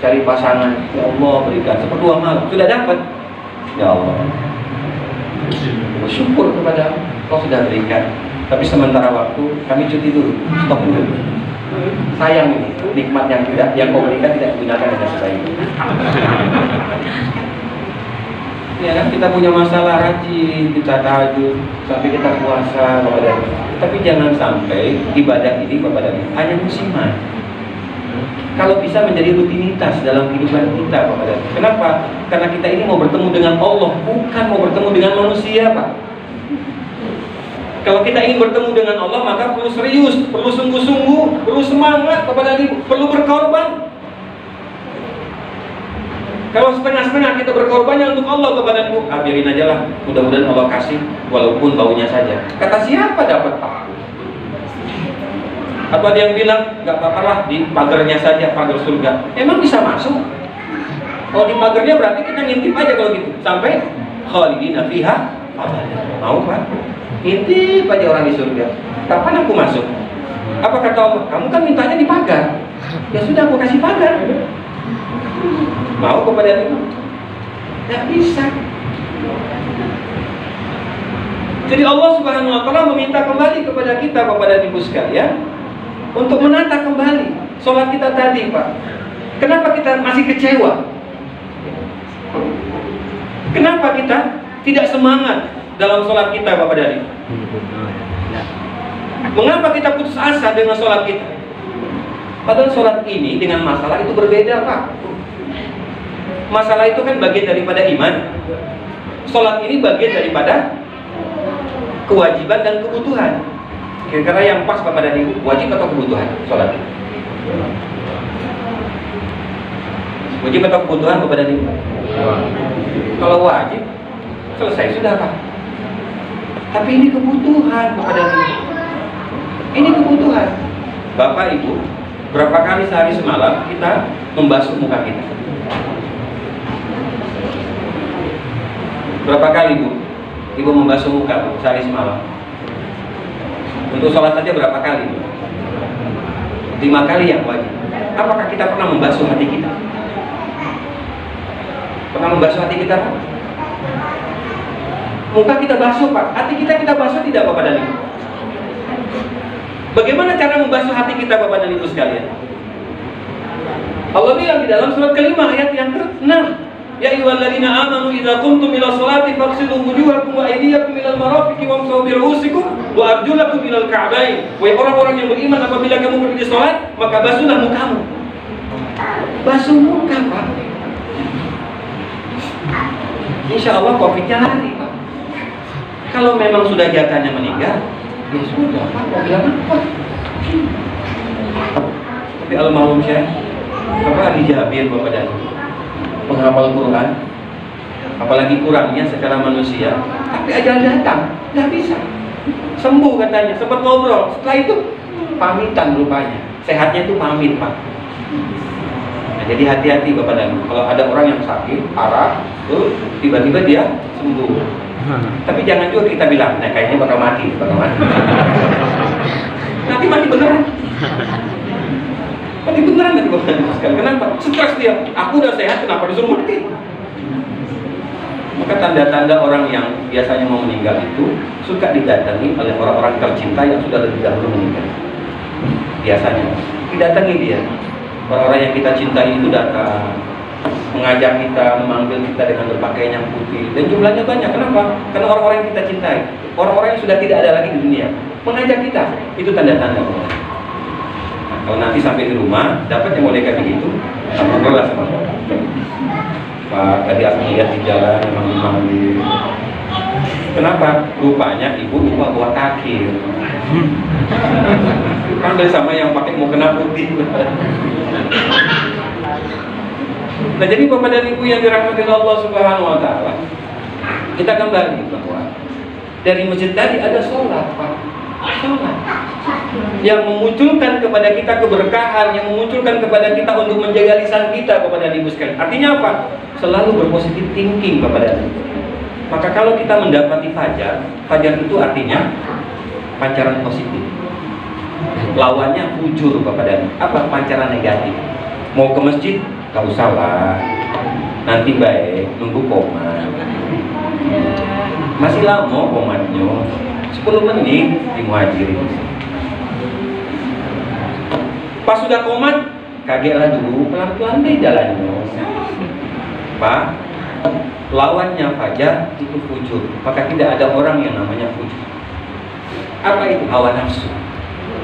cari pasangan, ya Allah berikan seperti 2 malam, sudah dapat, ya Allah bersyukur kepada Allah sudah berikan. Tapi sementara waktu kami cuti dulu, stop dulu. Sayang ini nikmat yang kau berikan tidak digunakan dengan sebaik. Ya kan, kita punya masalah rajin, kita tahajud, sampai kita puasa, Bapak dan Ibu. Tapi jangan sampai ibadah ini Bapak dan Ibu hanya musiman. Kalau bisa menjadi rutinitas dalam kehidupan kita Bapak dan Ibu. Kenapa? Karena kita ini mau bertemu dengan Allah, bukan mau bertemu dengan manusia Pak. Kalau kita ingin bertemu dengan Allah, maka perlu serius, perlu sungguh-sungguh, perlu semangat Bapak dan Ibu, perlu berkorban. Kalau setengah-setengah kita berkorbannya untuk Allah Bapak dan Ibu, biarin aja lah, mudah-mudahan Allah kasih walaupun baunya saja. Kata siapa dapat Pak? Atau ada yang bilang nggak apa-apa lah di pagarnya saja, pagar surga. Emang bisa masuk? Kalau di pagarnya berarti kita ngintip aja kalau gitu sampai khalidina fiha abadan. Mau Pak? Ngintip aja orang di surga. Kapan aku masuk? Apa kata Allah? Kamu kan mintanya di pagar. Ya sudah aku kasih pagar. Mau kepada Ibu? Tidak bisa. Jadi Allah Subhanahu wa Ta'ala meminta kembali kepada kita Bapak dan Ibu sekalian untuk menata kembali sholat kita tadi Pak. Kenapa kita masih kecewa? Kenapa kita tidak semangat dalam sholat kita Bapak dan Ibu? Mengapa kita putus asa dengan sholat kita? Padahal sholat ini dengan masalah itu berbeda Pak. Masalah itu kan bagian daripada iman. Sholat ini bagian daripada kewajiban dan kebutuhan. Kira-kira yang pas Bapak dan Ibu, wajib atau kebutuhan sholat? Wajib atau kebutuhan Bapak dan Ibu? Kalau wajib, selesai sudah Pak. Tapi ini kebutuhan Bapak dan Ibu. Ini kebutuhan. Bapak Ibu, berapa kali sehari semalam kita membasuh muka kita? Berapa kali Bu? Ibu membasuh muka Bu, sehari semalam? Untuk sholat saja berapa kali Bu? 5 kali yang wajib. Apakah kita pernah membasuh hati kita? Pernah membasuh hati kita Pak? Muka kita basuh Pak, hati kita basuh tidak Bapak dan Ibu? Bagaimana cara membasuh hati kita Bapak dan Ibu sekalian? Allah bilang di dalam surat kelima ayat yang ke-6, ya ayyuhalladzina amanu idza qumtum ila sholati faghsilu wujuhakum wa aydiyakum ilal marafiqi wamsahu bi ru'usikum wa arjulakum ilal ka'bayn. Wahai orang-orang yang beriman, apabila kamu berdiri salat, maka basuhlah mukamu. Basuh muka Pak. Insya Allah Covid-nya lari Pak. Kalau memang sudah jatahnya meninggal, ya sudah Pak, mau bilang apa? Tapi almarhum Syekh Bapak Ali Jabir Bapak dan penghafal Quran, apalagi kurangnya secara manusia, tapi ajal datang, nggak bisa sembuh katanya, sempat ngobrol, setelah itu pamitan rupanya, sehatnya itu pamit Pak. Nah, jadi hati-hati Bapak dan Ibu, kalau ada orang yang sakit parah, tuh tiba-tiba dia sembuh, tapi jangan juga kita bilang, nah kayaknya bakal mati. Nanti mati beneran. Mati beneran nanti Bapak dan Ibu sekalian. Kenapa? Stres dia. Aku udah sehat, kenapa disuruh mati? Maka tanda-tanda orang yang biasanya mau meninggal itu suka didatangi oleh orang-orang tercinta yang sudah lebih dahulu meninggal. Biasanya didatangi dia. Orang-orang yang kita cintai itu datang, mengajak kita, memanggil kita dengan berpakaian yang putih, dan jumlahnya banyak. Kenapa? Karena orang-orang yang kita cintai, orang-orang yang sudah tidak ada lagi di dunia, mengajak kita. Itu tanda-tanda. Nah, kalau nanti sampai di rumah dapat yang boleh kayak begitu, ngobrol sama Pak. Tadi aku lihat di jalan memang dipanggil. Kenapa? Rupanya ibu lupa bawa kaki. Kan dari sama yang pakai mau kena putih. Nah, jadi Bapak dan Ibu yang dirahmati Allah Subhanahu wa taala, kita kembali bahwa dari masjid tadi ada sholat Pak. Sholat yang memunculkan kepada kita keberkahan, yang memunculkan kepada kita untuk menjaga lisan kita Bapak dan Ibu sekalian. Artinya apa? Selalu berpositif thinking Bapak dan Ibu. Maka kalau kita mendapati fajar, fajar itu artinya pancaran positif. Lawannya fujur Bapak dan Ibu. Apa pancaran negatif? Mau ke masjid, gak usah lah, nanti baik, nunggu komat. Masih lama komatnya, 10 menit dimuhajirin. Pas sudah komat, kagetlah dulu, pelan-pelan deh jalannya. Pak, lawannya fajar itu fujur. Maka tidak ada orang yang namanya fujur. Apa itu? Hawa nafsu.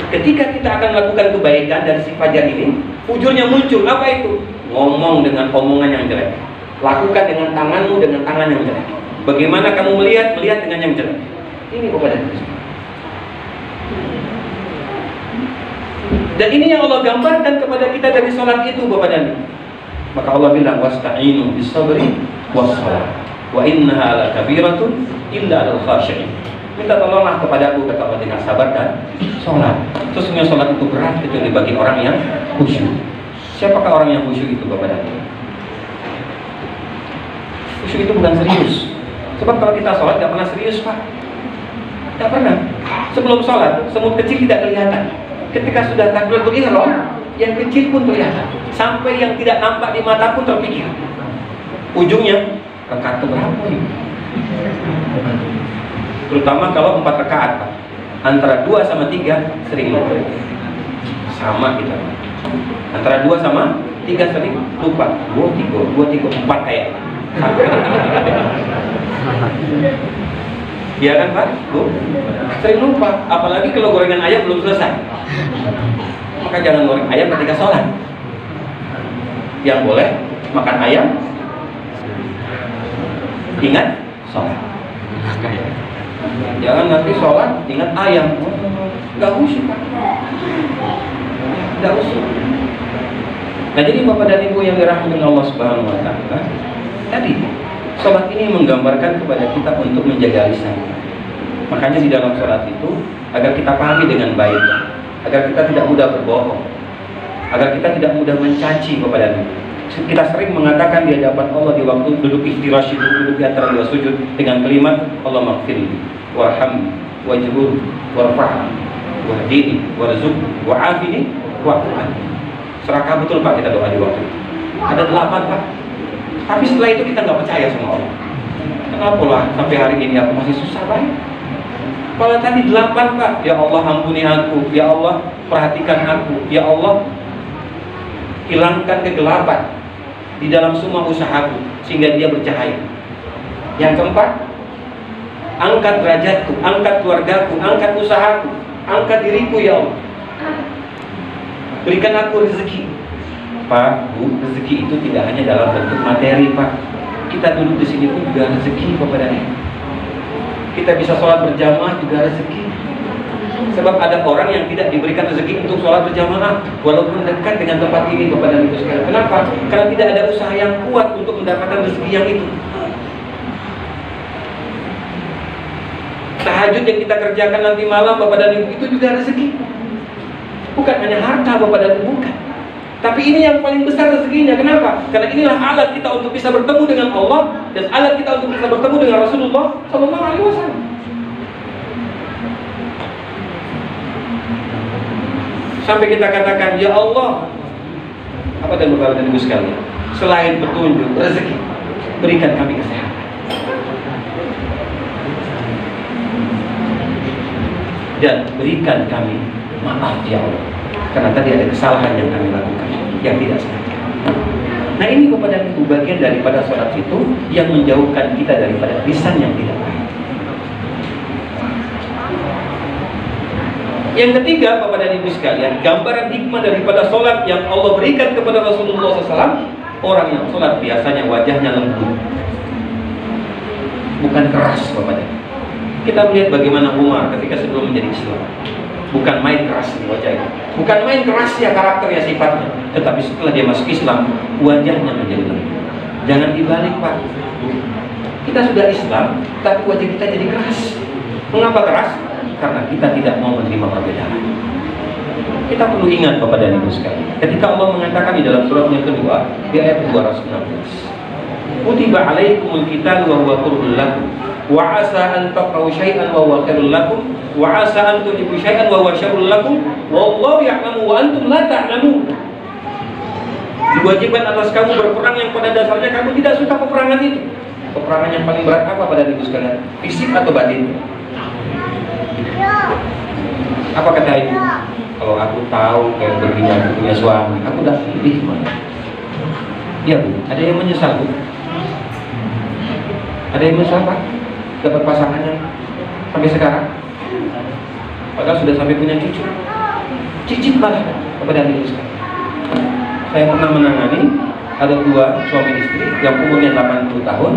Ketika kita akan melakukan kebaikan dari si fajar ini, fujurnya muncul. Apa itu? Ngomong dengan omongan yang jelek, lakukan dengan tanganmu dengan tangan yang jelek. Bagaimana kamu melihat dengan yang jelek. Ini Bapak dan Ibu. Dan ini yang Allah gambarkan kepada kita dari sholat itu Bapak dan Ibu. Maka Allah bilang wasta'inu bis-sabri was-shalah wa innaha lakabiratun illa 'alal khashi'in. Minta tolonglah kepadaku kata Allah dengan sabar dan sholat. Sesungguhnya sholat itu berat kecuali bagi orang yang khusyuk. Siapakah orang yang khusyuk itu Bapak dan Ibu? Khusyuk itu bukan serius. Sebab kalau kita sholat tidak pernah serius Pak. Tidak pernah. Sebelum sholat semut kecil tidak kelihatan. Ketika sudah takbiratul ihram, yang kecil pun kelihatan. Sampai yang tidak nampak di mata pun terpikir. Ujungnya rakaat berapa ini? Terutama kalau 4 rakaat Pak. Antara 2 sama 3 sering lupa. Sama kita. Antara 2 sama 3 sering lupa. 2, 3, 4 kayak. Iya kan Pak? Bu? Sering lupa. Apalagi kalau gorengan ayam belum selesai. Maka jangan goreng ayam ketika sholat. Yang boleh makan ayam, ingat sholat. Jangan nanti sholat ingat ayam. Gak khusyuk Pak. Gak khusyuk. Nah jadi Bapak dan Ibu yang dirahmati Allah Subhanahu wa taala, tadi sholat ini menggambarkan kepada kita untuk menjaga lisan. Makanya di dalam sholat itu agar kita pahami dengan baik, agar kita tidak mudah berbohong, agar kita tidak mudah mencaci Bapak dan Ibu. Kita sering mengatakan di hadapan Allah di waktu duduk iftirash itu, duduk di antara dua sujud dengan kalimat Allah maghfirli warhamni wajburni warfa'ni wahdini warzuqni wa'afini wa'fu'ani. Serakah betul Pak kita doa di waktu itu. Ada 8 Pak. Tapi setelah itu kita nggak percaya sama Allah. Kenapa lah sampai hari ini aku masih susah baik? Kalau tadi 8 Pak, ya Allah ampuni aku, ya Allah perhatikan aku, ya Allah hilangkan kegelapan di dalam semua usahaku sehingga dia bercahaya. Yang keempat, angkat derajatku, angkat keluargaku, angkat usahaku, angkat diriku ya Allah. Berikan aku rezeki. Pak, Bu, rezeki itu tidak hanya dalam bentuk materi Pak. Kita duduk di sini pun juga rezeki kepada Dia. Kita bisa sholat berjamaah juga rezeki. Sebab ada orang yang tidak diberikan rezeki untuk sholat berjamaah walaupun dekat dengan tempat ini kepada Ibu sekalian. Kenapa? Karena tidak ada usaha yang kuat untuk mendapatkan rezeki yang itu. Tahajud yang kita kerjakan nanti malam Bapak dan Ibu itu juga rezeki. Bukan hanya harta Bapak dan Ibu, bukan. Tapi ini yang paling besar rezekinya. Kenapa? Karena inilah alat kita untuk bisa bertemu dengan Allah dan alat kita untuk bisa bertemu dengan Rasulullah SAW. Sampai kita katakan, ya Allah, apa dan Bapak dan Ibu sekalian, selain petunjuk, rezeki, berikan kami kesehatan. Dan berikan kami maaf ya Allah, karena tadi ada kesalahan yang kami lakukan yang tidak sengaja. Nah ini kepada Ibu bagian daripada sholat itu yang menjauhkan kita daripada lisan yang tidak baik. Yang ketiga, Bapak dan Ibu sekalian, gambaran hikmah daripada sholat yang Allah berikan kepada Rasulullah SAW. Orang yang sholat biasanya wajahnya lembut, bukan keras Bapak dan Ibu. Kita melihat bagaimana Umar ketika sebelum menjadi Islam, bukan main keras di wajahnya, bukan main keras ya karakternya, sifatnya, tetapi setelah dia masuk Islam, wajahnya menjadi lembut. Jangan dibalik Pak. Kita sudah Islam, tapi wajah kita jadi keras. Mengapa keras? Karena kita tidak mau menerima perbedaan. Kita perlu ingat Bapak dan Ibu sekalian, ketika Allah mengatakan di dalam surat yang kedua di ayat 216, kutiba alaikumul qital wa huwa kurhul lakum wa asa an takrahu syai'an wa huwa khairul lakum wa asa an tuhibbu syai'an wa huwa syarrul lakum wallahu ya'lamu wa antum la ta'lamun. Diwajibkan atas kamu berperang yang pada dasarnya kamu tidak suka peperangan itu. Peperangan yang paling berat apa Bapak dan Ibu sekalian? Fisik atau batin? Apa kata Ibu? Kalau aku tahu kayak begini aku punya suami, aku udah pilih mana? Iya Bu, ada yang menyesal Bu? Ada yang menyesal Pak? Dapat pasangannya sampai sekarang? Padahal sudah sampai punya cucu. Cicit malah kepada Ibu sekalian. Saya pernah menangani ada 2 suami istri yang umurnya 80 tahun.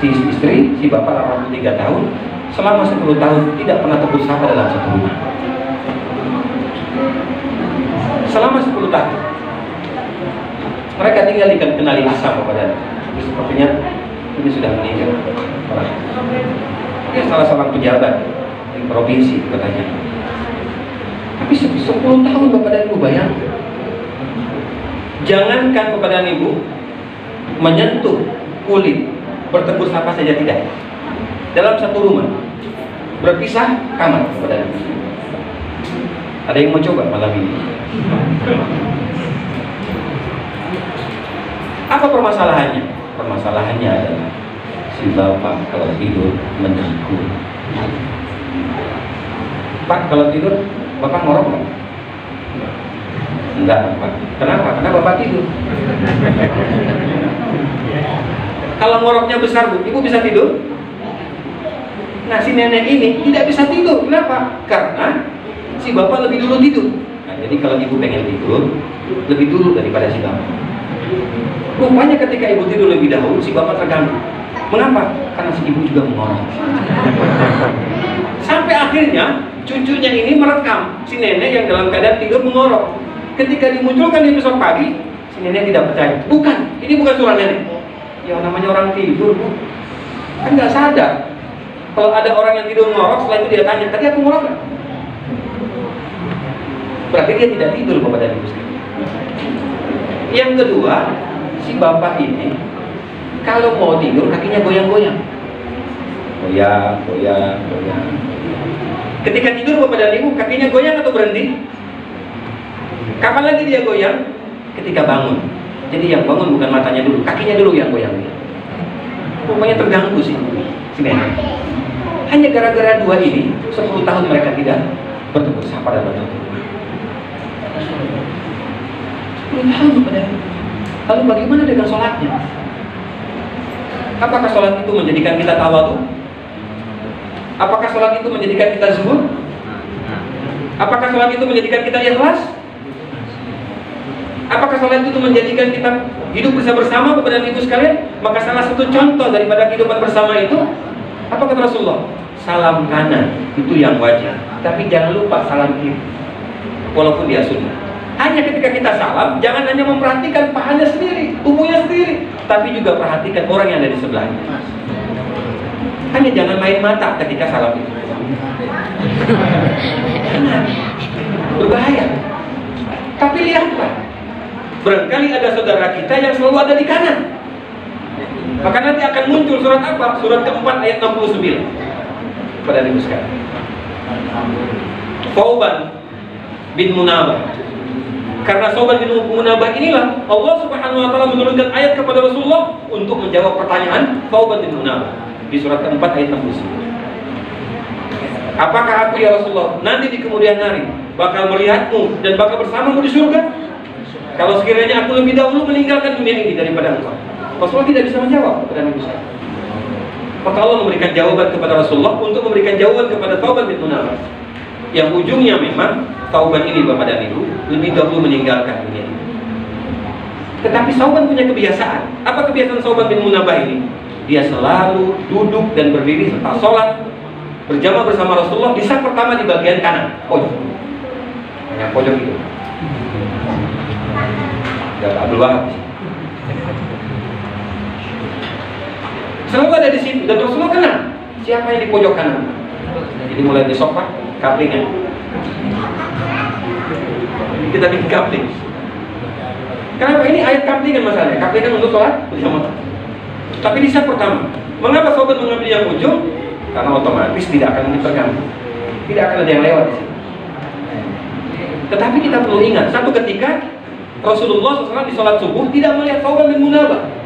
Si istri, si bapak 83 tahun. Selama 10 tahun tidak pernah tegur sapa dalam satu rumah. Selama 10 tahun mereka tinggal dikenali asam kepada. Sepertinya ini sudah meninggal orang. Dia salah seorang pejabat di provinsi katanya. Tapi 10 tahun Bapak dan Ibu bayangkan. Jangankan Bapak dan Ibu menyentuh kulit, bertegur sapa saja tidak. Dalam satu rumah berpisah kamar Bapak dan Ibu. Ada yang mau coba malam ini? Apa permasalahannya? Permasalahannya adalah si bapak kalau tidur mendengkur. Pak kalau tidur bapak ngorok nggak? Enggak Pak. Kenapa? Karena bapak tidur. Kalau ngoroknya besar Bu, Ibu bisa tidur? Nah si nenek ini tidak bisa tidur. Kenapa? Karena si bapak lebih dulu tidur. Nah jadi kalau Ibu pengen tidur lebih dulu daripada si bapak. Rupanya ketika Ibu tidur lebih dahulu, si bapak terganggu. Mengapa? Karena si Ibu juga mengorok. Sampai akhirnya cucunya ini merekam si nenek yang dalam keadaan tidur mengorok. Ketika dimunculkan di besok pagi, si nenek tidak percaya. Bukan, ini bukan suara nenek. Ya namanya orang tidur Bu, kan nggak sadar. Kalau ada orang yang tidur ngorok, setelah itu dia tanya, tadi aku ngorok nggak? Berarti dia tidak tidur Bapak dan Ibu sekalian. Yang kedua, si bapak ini kalau mau tidur kakinya goyang-goyang. Goyang. Ketika tidur bapak dan ibu kakinya goyang atau berhenti? Kapan lagi dia goyang? Ketika bangun. Jadi yang bangun bukan matanya dulu, kakinya dulu yang goyang. Rupanya terganggu sih. Hanya gara-gara dua ini 10 tahun mereka tidak bertemu sapa dan bertemu. 10 tahun kepada. Lalu bagaimana dengan sholatnya? Apakah sholat itu menjadikan kita tawadhu? Apakah sholat itu menjadikan kita zuhud? Apakah sholat itu menjadikan kita ikhlas? Apakah sholat itu menjadikan kita hidup bersama Bapak dan Ibu sekalian? Maka salah satu contoh daripada kehidupan bersama itu apa kata Rasulullah? Salam kanan itu yang wajib, tapi jangan lupa salam kiri, walaupun dia sunnah. Hanya ketika kita salam, jangan hanya memperhatikan pahanya sendiri, tubuhnya sendiri, tapi juga perhatikan orang yang ada di sebelahnya. Hanya jangan main mata ketika salam itu. Berbahaya. Tapi lihatlah, barangkali ada saudara kita yang selalu ada di kanan. Maka nanti akan muncul surat apa? Surat keempat ayat 69. Pada ibu sekalian. Thawban bin Munabah. Karena Thawban bin Munabah inilah Allah Subhanahu wa taala menurunkan ayat kepada Rasulullah untuk menjawab pertanyaan Thawban bin Munabah di surat keempat ayat 69. Apakah aku ya Rasulullah nanti di kemudian hari bakal melihatmu dan bakal bersamamu di surga? Kalau sekiranya aku lebih dahulu meninggalkan dunia ini daripada engkau. Rasulullah tidak bisa menjawab kepada Nabi SAW. Maka Allah memberikan jawaban kepada Rasulullah untuk memberikan jawaban kepada Thawban bin Munabah. Yang ujungnya memang Thawban ini Bapak dan Ibu lebih dahulu meninggalkan dunia ini. Tetapi Thawban punya kebiasaan. Apa kebiasaan Thawban bin Munabah ini? Dia selalu duduk dan berdiri serta sholat berjamaah bersama Rasulullah di saf pertama di bagian kanan, pojok. Yang pojok itu. Abdul Wahab. Selalu ada di situ dan Rasulullah kenal siapa yang di pojok kanan. Jadi mulai di sofa, kaplingan. Kita bikin kapling. Kenapa ini ayat kaplingan masalahnya? Kaplingan untuk sholat bersama. Tapi di saat pertama, mengapa Thawban mengambil yang ujung? Karena otomatis tidak akan terganggu, tidak akan ada yang lewat di sini. Tetapi kita perlu ingat, satu ketika Rasulullah SAW di sholat subuh tidak melihat Thawban bin Munabah.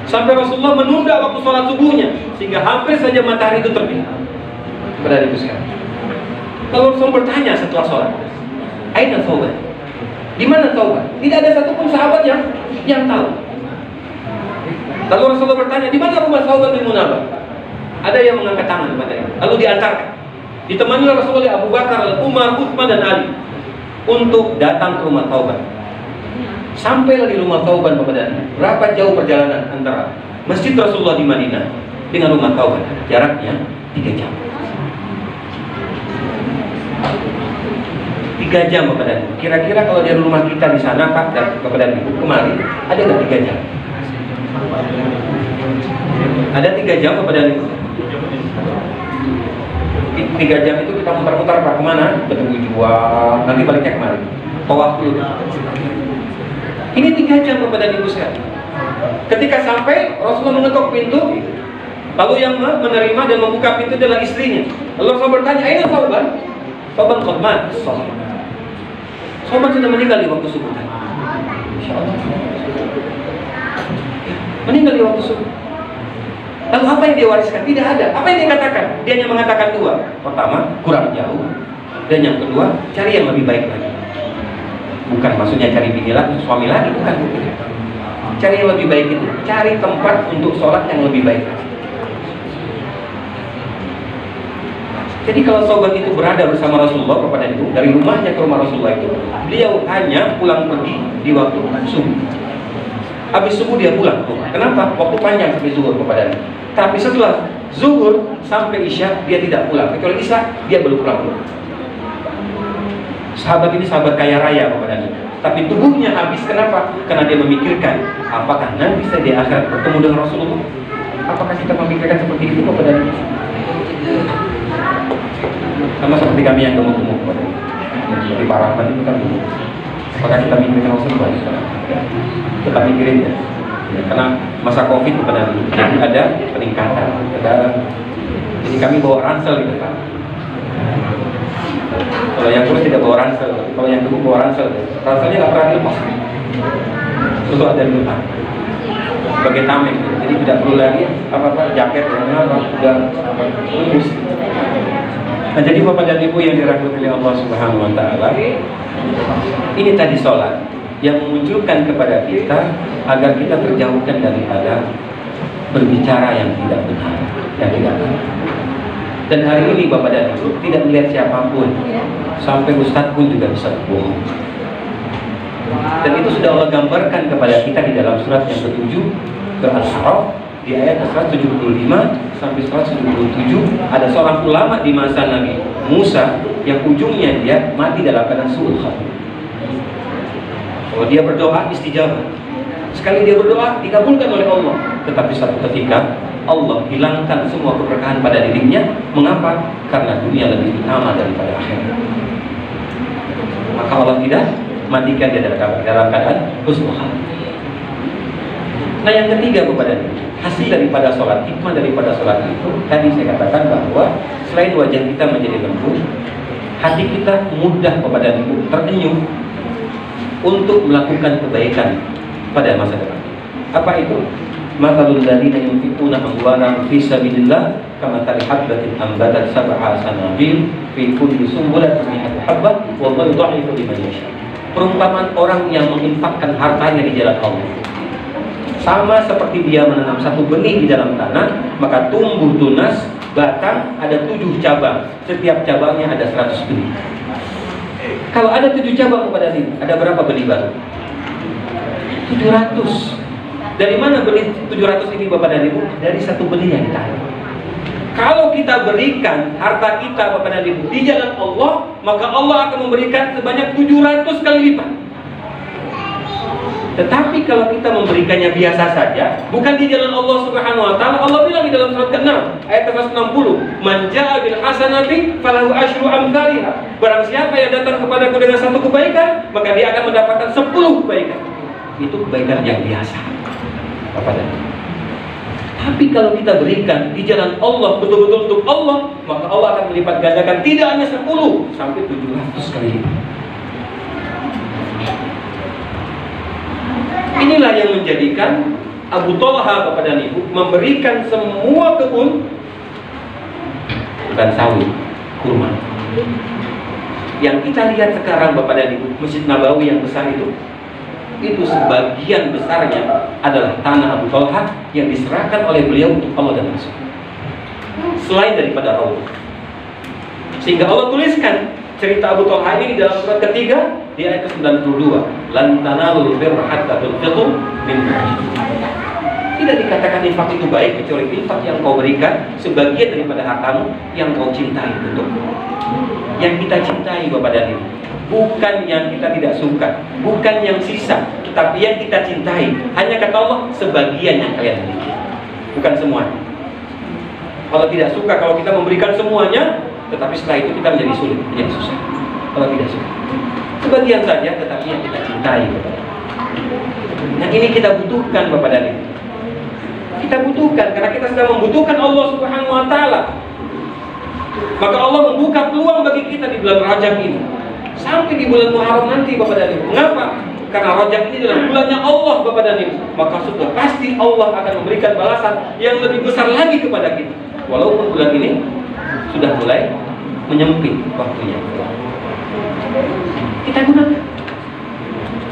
Sampai Rasulullah menunda waktu sholat subuhnya sehingga hampir saja matahari itu terbit. Pada itu sekarang. Kalau Rasul bertanya setelah sholat, Aina Thawban? Di mana Thawban? Tidak ada satupun sahabat yang tahu. Lalu Rasulullah bertanya, di mana rumah Thawban bin Munabah? Ada yang mengangkat tangan kepadanya. Lalu diantarkan. Ditemani Rasulullah oleh Abu Bakar, Umar, Utsman dan Ali untuk datang ke rumah Thawban. Sampailah di rumah Thawban kepadanya. Berapa jauh perjalanan antara Masjid Rasulullah di Madinah dengan rumah Thawban? Jaraknya 3 jam. 3 jam kepadanya. Kira-kira kalau dari rumah kita di sana Pak dan kepada Ibu kemarin ada nggak 3 jam? Ada 3 jam kepada Ibu. 3 jam itu kita mutar-mutar Pak kemana? Bertemu jual. Nanti baliknya kemari. Tawaf dulu. Ini 3 jam kepada Ibu sekalian. Ketika sampai Rasulullah mengetuk pintu, lalu yang menerima dan membuka pintu adalah istrinya. Lalu Rasulullah bertanya, "Aina Thawban?" Thawban qad mat. Thawban sudah meninggal di waktu subuh. Insyaallah. Meninggal di waktu subuh. Lalu apa yang dia wariskan? Tidak ada. Apa yang dia katakan? Dia hanya mengatakan 2. Pertama, kurang jauh. Dan yang kedua, cari yang lebih baik lagi. Bukan maksudnya cari bini lagi, suami lagi, bukan. Cari yang lebih baik itu, cari tempat untuk sholat yang lebih baik. Jadi kalau Thawban itu berada bersama Rasulullah kepada itu, dari rumahnya ke rumah Rasulullah itu, beliau hanya pulang pergi di waktu subuh. Habis subuh dia pulang. Kenapa? Waktu panjang sampai zuhur kepada dia. Tapi setelah zuhur sampai isya dia tidak pulang. Kecuali isya dia belum pulang. Sahabat ini sahabat kaya raya kepada dia. Tapi tubuhnya habis, kenapa? Karena dia memikirkan apakah nanti saya di akhirat bertemu dengan Rasulullah. Apakah kita memikirkan seperti itu kepada dia? Sama seperti kami yang gemuk-gemuk kepada dia. Seperti Pak Rahman itu kan gemuk. Apakah kita mikirkan Rasulullah? Tetap mikirin ya. Karena masa Covid kepada jadi ada peningkatan. Jadi kami bawa ransel di depan. Kalau yang kurus tidak bawa ransel, kalau yang gemuk bawa ransel. Ranselnya nggak pernah dilepas. Terus ada di depan. Sebagai tameng, jadi tidak perlu lagi apa-apa jaket dan apa udah lulus. Nah, jadi Bapak dan Ibu yang dirahmati oleh Allah Subhanahu wa taala, ini tadi sholat yang memunculkan kepada kita agar kita terjauhkan daripada berbicara yang tidak benar, yang tidak benar. Dan hari ini Bapak dan Ibu tidak melihat siapapun, sampai Ustadz pun juga bisa bohong. Dan itu sudah Allah gambarkan kepada kita di dalam surat yang ke-7 Al-A'raf di ayat 175 sampai 177. Ada seorang ulama di masa Nabi Musa yang ujungnya dia mati dalam keadaan su'ul khatimah. Kalau dia berdoa istijabah, sekali dia berdoa dikabulkan oleh Allah. Tetapi satu ketika Allah hilangkan semua keberkahan pada dirinya. Mengapa? Karena dunia lebih utama daripada akhirat. Maka Allah tidak matikan dia dalam keadaan husnul khatimah. Nah, yang ketiga kepada hasil daripada sholat, hikmah daripada sholat itu tadi saya katakan bahwa selain wajah kita menjadi lembut, hati kita mudah kepada terenyuh untuk melakukan kebaikan pada masa depan. Apa itu? Mathalul ladzina yunfiquna amwalahum fi sabilillah kamathali habbatin ambatat sab'a sanabil fi kulli sunbulatin mi'atu habbah wallahu yudha'ifu liman yasha. Perumpamaan orang yang menginfakkan hartanya di jalan Allah sama seperti dia menanam satu benih di dalam tanah, maka tumbuh tunas, batang, ada 7 cabang, setiap cabangnya ada 100 benih. Kalau ada 7 cabang kepada ini, ada berapa benih baru? 700. Dari mana benih 700 ini Bapak dan Ibu? Dari satu benih yang ditanam. Kalau kita berikan harta kita Bapak dan Ibu di jalan Allah, maka Allah akan memberikan sebanyak 700 kali lipat. Tetapi kalau kita memberikannya biasa saja, bukan di jalan Allah Subhanahu wa taala, Allah bilang di dalam surat ke-6 ayat 160, "Man jaa bil hasanati falahu asyru amsalihha." Barang siapa yang datang kepadaku dengan satu kebaikan, maka dia akan mendapatkan 10 kebaikan. Itu kebaikan yang biasa. Apa tadi? Tapi kalau kita berikan di jalan Allah betul-betul untuk Allah, maka Allah akan melipat gandakan tidak hanya 10 sampai 700 kali lipat. Inilah yang menjadikan Abu Thalha Bapak dan Ibu memberikan semua kebun, bukan sawit, kurma. Yang kita lihat sekarang Bapak dan Ibu, Masjid Nabawi yang besar itu sebagian besarnya adalah tanah Abu Thalha yang diserahkan oleh beliau untuk Allah dan Rasul. Selain daripada Raul. Sehingga Allah tuliskan cerita Abu Thalha ini di dalam surat ketiga di ayat ke-92, lan tanalul birra hatta tunfiqu mimma. Tidak dikatakan infak itu baik kecuali infak yang kau berikan sebagian daripada hartamu yang kau cintai untukmu. Yang kita cintai Bapak dan Ibu, bukan yang kita tidak suka, bukan yang sisa, tetapi yang kita cintai. Hanya kata Allah sebagian yang kalian miliki, bukan semuanya. Allah tidak suka kalau kita memberikan semuanya, tetapi setelah itu kita menjadi sulit, menjadi susah. Kalau tidak suka, sebagian saja, tetapi yang kita cintai Bapak. Nah, ini kita butuhkan Bapak dan Ibu. Kita butuhkan karena kita sedang membutuhkan Allah Subhanahu wa taala. Maka Allah membuka peluang bagi kita di bulan Rajab ini sampai di bulan Muharram nanti Bapak dan Ibu. Mengapa? Karena Rajab ini adalah bulannya Allah Bapak dan Ibu. Maka sudah pasti Allah akan memberikan balasan yang lebih besar lagi kepada kita. Walaupun bulan ini sudah mulai menyempit waktunya. Kita gunakan.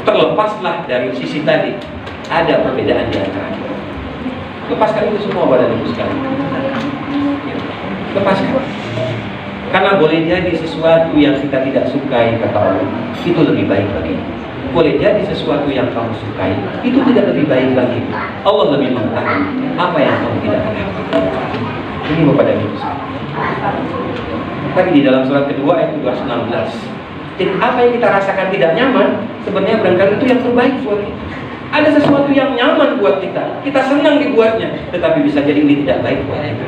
Terlepaslah dari sisi tadi, ada perbedaan di antara kita. Lepaskan itu semua Bapak dan Ibu sekalian. Lepaskan. Karena boleh jadi sesuatu yang kita tidak sukai kata Allah itu lebih baik bagi. Boleh jadi sesuatu yang kamu sukai itu tidak lebih baik lagi. Allah lebih mengetahui apa yang kamu tidak ketahui. Ini Bapak dan Ibu sekalian. Tadi di dalam surat kedua ayat 216. Jadi apa yang kita rasakan tidak nyaman, sebenarnya barangkali itu yang terbaik buat kita. Ada sesuatu yang nyaman buat kita, kita senang dibuatnya, tetapi bisa jadi ini tidak baik buat kita.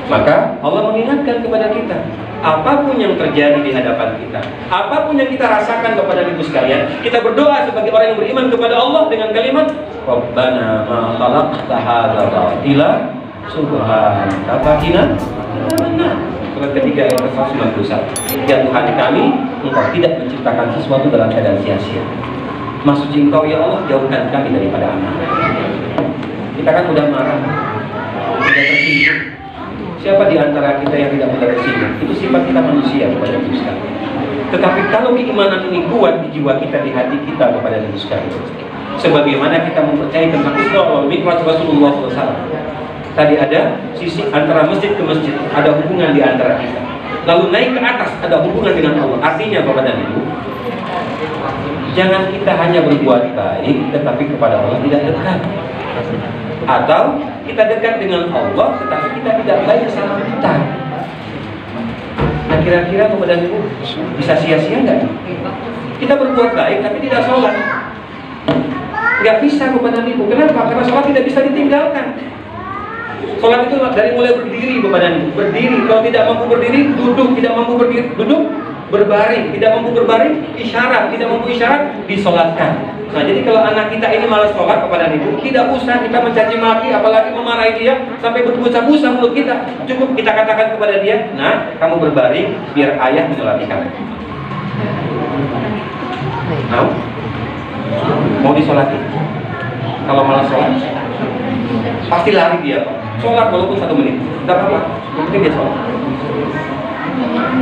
Maka Allah mengingatkan kepada kita, apapun yang terjadi di hadapan kita, apapun yang kita rasakan kepada ibu sekalian, kita berdoa sebagai orang yang beriman kepada Allah dengan kalimat Rabbana ma khalaqta hadza batila subhanaka faqina adzabannar. Surat ketiga ayat 191. Ya Tuhan kami, Engkau tidak menciptakan sesuatu dalam keadaan sia-sia. Maksud Engkau ya Allah, jauhkan kami daripada anak. Kita kan udah marah, udah tersinggung. Siapa di antara kita yang tidak mudah tersinggung? Itu sifat kita manusia kepada Nabi sekalian. Tetapi kalau keimanan ini kuat di jiwa kita, di hati kita kepada Nabi sekalian, sebagaimana kita mempercayai tentang Isra wal Mi'raj Rasulullah SAW. Tadi ada sisi antara masjid ke masjid, ada hubungan di antara kita. Lalu naik ke atas, ada hubungan dengan Allah. Artinya kepada Ibu, jangan kita hanya berbuat baik, tetapi kepada Allah tidak dekat. Atau kita dekat dengan Allah, tetapi kita tidak baik sama kita. Nah kira-kira kepada Ibu bisa sia-sia nggak? Kita berbuat baik tapi tidak sholat, nggak bisa kepada Ibu. Kenapa? Karena sholat tidak bisa ditinggalkan. Sholat itu dari mulai berdiri kepada Ibu, berdiri. Kalau tidak mampu berdiri, duduk. Tidak mampu berdiri, duduk. Berbaring, tidak mampu berbaring, isyarat. Tidak mampu isyarat, disolatkan. Nah jadi kalau anak kita ini malas sholat kepada Ibu, tidak usah kita mencaci maki, apalagi memarahi dia sampai berbusa-busa mulut kita. Cukup kita katakan kepada dia, nah kamu berbaring biar ayah menyolati kamu. Mau disolati? Kalau malas sholat, pasti lari dia Pak. Sholat walaupun 1 menit, tidak apa-apa, mungkin dia sholat.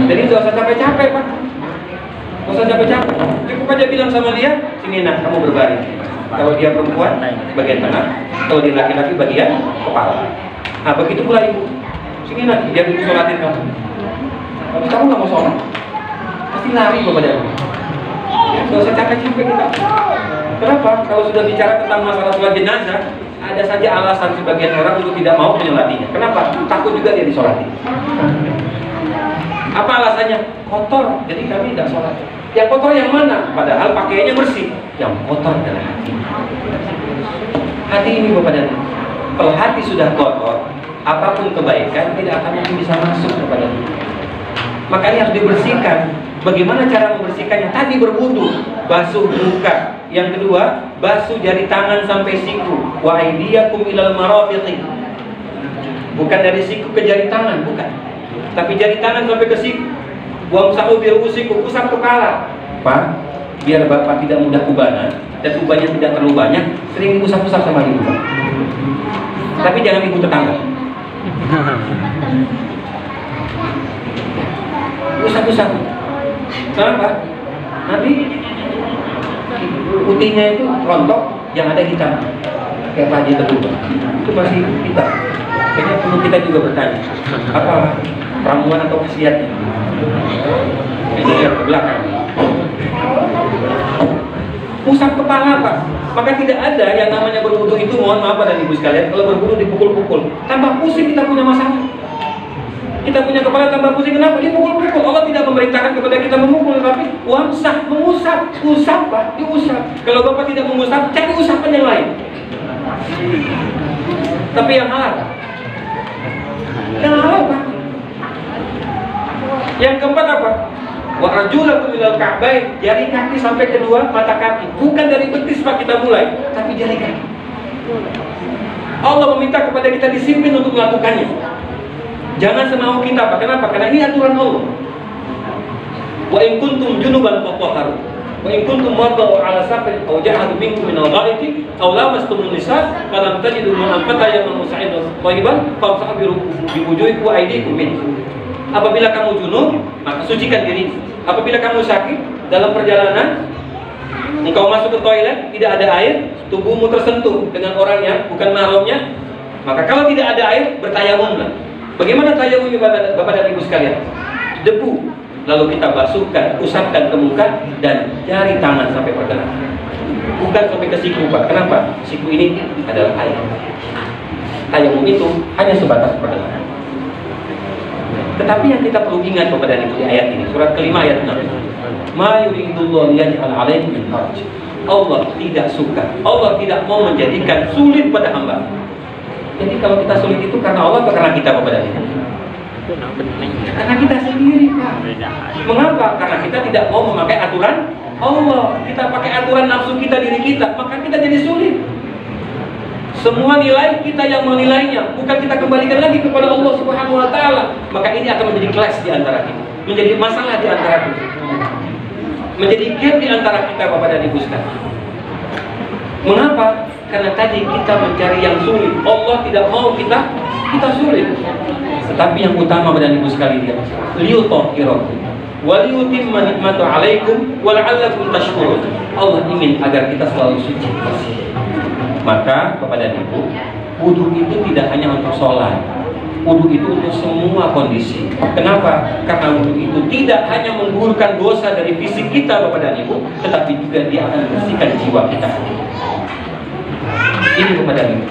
Jadi tidak usah capek-capek Pak, tidak usah capek-capek. Cukup aja bilang sama dia, sini nak kamu berbaring. Kalau dia perempuan, bagian tengah. Kalau dia laki-laki, bagian kepala. Nah begitu pula Ibu, sini nak, dia dulu sholatin kamu. Tapi kamu nggak mau sholat, pasti lari kepada Ibu. Tidak usah capek-capek kita. Kenapa? Kalau sudah bicara tentang masalah sholat jenazah, ada saja alasan sebagian orang untuk tidak mau menyolatinya. Kenapa? Takut juga dia disolati. Apa alasannya? Kotor, jadi kami tidak sholat. Yang kotor yang mana? Padahal pakaiannya bersih. Yang kotor adalah hati. Hati ini kepada Nabi. Kalau hati sudah kotor, apapun kebaikan tidak akan mungkin bisa masuk kepada Nabi. Makanya harus dibersihkan. Bagaimana cara membersihkannya? Tadi berwudu, basuh muka. Yang kedua, basuh jari tangan sampai siku. Wa aydiyakum ilal marafiqi. Bukan dari siku ke jari tangan, bukan. Tapi jari tangan sampai ke siku. Wamsahu bi ru'usikum, usap kepala. Pak, biar Bapak tidak mudah ubanan dan ubannya tidak terlalu banyak, sering usap-usap sama Ibu. Tapi jangan Ibu tetangga. Usap-usap. Kenapa? Nanti putihnya itu rontok, yang ada hitam. Kayak Pak Haji Teguh. Itu masih hitam. Kayaknya perlu kita juga bertanya, apa ramuan atau khasiatnya? Ini yang ke belakang. Usap kepala Pak. Maka tidak ada yang namanya berwudu itu, mohon maaf dan Ibu sekalian, kalau berwudu dipukul-pukul. Tambah pusing kita punya masalah. Kita punya kepala tambah pusing, kenapa? Dipukul-pukul. Allah tidak memerintahkan kepada kita memukul, tapi wamsah, mengusap. Usap Pak, diusap. Kalau Bapak tidak mengusap, cari usapan yang lain. Tapi yang halal. Yang halal Pak. Yang keempat apa? Wa arjulakum ilal ka'bain, jari kaki sampai kedua mata kaki. Bukan dari betis Pak kita mulai, tapi jari kaki. Allah meminta kepada kita disiplin untuk melakukannya. Jangan semau kita Pak. Kenapa? Karena ini aturan Allah. Wa in kuntum junuban fatahharu. Wa in kuntum marda aw 'ala safarin aw ja'adu minkum min al-ghaiti aw lamastumun nisa falam tajidu ma'an fatayammamu sa'idan thayyiban famsahu bi wujuhikum wa aydikum min. Apabila kamu junub, maka sucikan diri. Apabila kamu sakit dalam perjalanan, engkau masuk ke toilet, tidak ada air, tubuhmu tersentuh dengan orang yang bukan mahramnya, maka kalau tidak ada air, bertayamumlah. Bagaimana tayamum Bapak dan Ibu sekalian? Debu, lalu kita basuhkan, usapkan ke muka dan jari tangan sampai pergelangan. Bukan sampai ke siku Pak. Kenapa? Siku ini adalah air. Tayamum itu hanya sebatas pergelangan. Tetapi yang kita perlu ingat kepada Ibu di ayat ini, surat kelima ayat 6. Ma yuridullahu liyaj'al 'alaikum min haraj. Allah tidak suka, Allah tidak mau menjadikan sulit pada hamba. Jadi kalau kita sulit itu karena Allah atau karena kita kepada Dia? Karena kita sendiri, Pak. Mengapa? Karena kita tidak mau memakai aturan Allah. Kita pakai aturan nafsu kita, diri kita, maka kita jadi sulit. Semua nilai kita yang menilainya, bukan kita kembalikan lagi kepada Allah Subhanahu wa taala. Maka ini akan menjadi clash di antara kita, menjadi masalah di antara kita, menjadi gap di antara kita, Bapak dan Ibu sekalian. Mengapa? Karena tadi kita mencari yang sulit. Allah tidak mau kita sulit. Tetapi yang utama, Bapak dan Ibu sekalian, liyutahhirakum wa liyutimma ni'matahu 'alaikum wa la'allakum tashkurun. Allah ingin agar kita selalu suci. Maka kepada Ibu, wudu itu tidak hanya untuk sholat. Wudu itu untuk semua kondisi. Kenapa? Karena wudu itu tidak hanya menggugurkan dosa dari fisik kita, Bapak dan Ibu, tetapi juga dia akan membersihkan jiwa kita. Ini kepada Ibu.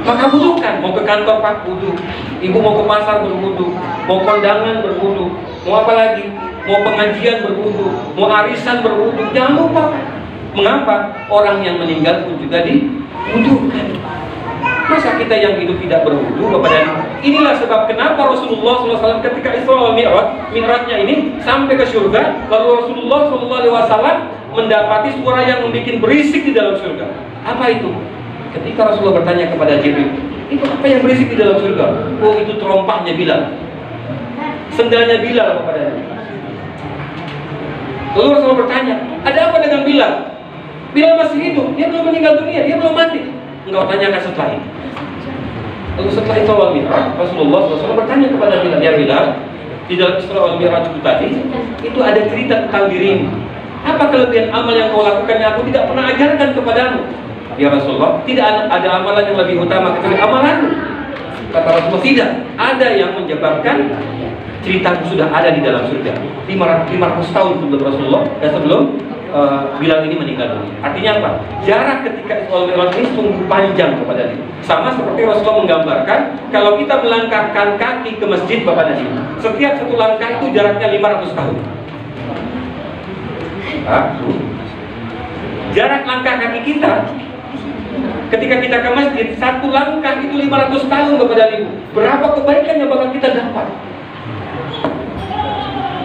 Maka wudukan, mau ke kantor Pak wudu, Ibu mau ke pasar berwudu, mau kondangan berwudu, mau apa lagi? Mau pengajian berwudu, mau arisan berwudu, jangan lupa. Mengapa? Orang yang meninggal pun juga diwudukan. Masa kita yang hidup tidak berwudu, Bapak dan Ibu? Inilah sebab kenapa Rasulullah SAW ketika Isra wal Mi'rajnya ini sampai ke surga, lalu Rasulullah SAW mendapati suara yang membuat berisik di dalam surga. Apa itu? Ketika Rasulullah bertanya kepada Jibril, itu apa yang berisik di dalam surga? Oh, itu terompahnya Bilal, sendalnya Bilal, Bapak dan Ibu. Lalu Rasulullah bertanya, ada apa dengan Bilal? Bilal masih hidup, dia belum meninggal dunia, dia belum mati. Engkau tanyakan setelah ini. Lalu setelah itu Rasulullah SAW bertanya kepada Bilal, ya Bilal, di dalam Isra wal Mi'raj itu tadi, itu ada cerita tentang dirimu. Apa kelebihan amal yang kau lakukan yang aku tidak pernah ajarkan kepadamu? Ya Rasulullah, tidak ada amalan yang lebih utama kecuali amalanmu. Kata Rasulullah, tidak. Ada yang menyebabkan ceritaku sudah ada di dalam surga 500 tahun sebelum Rasulullah dan sebelum Bilal ini meninggal dunia. Artinya apa? Jarak ketika Isra wal Mi'raj ini sungguh panjang kepada dia. Sama seperti Rasulullah menggambarkan, kalau kita melangkahkan kaki ke masjid, Bapak dan Ibu, setiap satu langkah itu jaraknya 500 tahun. Jarak langkah kaki kita ketika kita ke masjid, satu langkah itu 500 tahun, Bapak dan Ibu. Berapa kebaikan yang bakal kita dapat?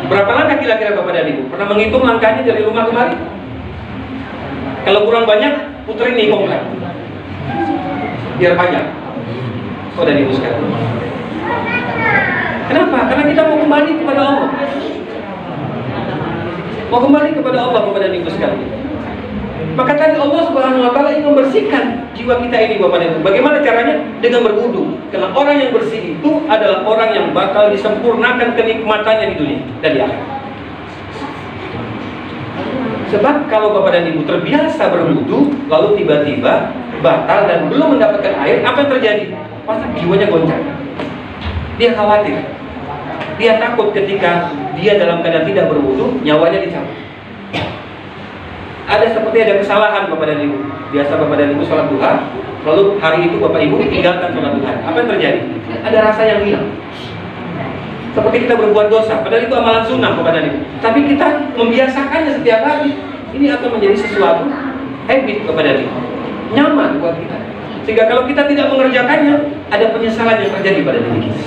Berapa langkah kira-kira, Bapak dan Ibu? Pernah menghitung langkahnya dari rumah kemari? Kalau kurang banyak, puterin nih komplek, biar banyak. Oh, dan Ibu sekalian. Kenapa? Karena kita mau kembali kepada Allah. Mau kembali kepada Allah, Bapak dan Ibu sekalian. Maka tadi Allah Subhanahu wa taala ingin membersihkan jiwa kita ini, Bapak dan Ibu. Bagaimana caranya? Dengan berwudu. Karena orang yang bersih itu adalah orang yang bakal disempurnakan kenikmatannya di dunia dan di akhirat. Sebab kalau Bapak dan Ibu terbiasa berwudu, lalu tiba-tiba batal dan belum mendapatkan air, apa yang terjadi? Pasti jiwanya goncang. Dia khawatir. Dia takut ketika dia dalam keadaan tidak berwudu, nyawanya dicabut. Ada seperti ada kesalahan, Bapak dan Ibu. Biasa Bapak dan Ibu sholat duha, lalu hari itu Bapak Ibu tinggalkan sholat duha. Apa yang terjadi? Ada rasa yang hilang. Seperti kita berbuat dosa, padahal itu amalan sunnah, Bapak dan Ibu. Tapi kita membiasakannya setiap hari. Ini akan menjadi sesuatu habit, Bapak dan Ibu. Nyaman buat kita. Sehingga kalau kita tidak mengerjakannya, ada penyesalan yang terjadi pada diri kita.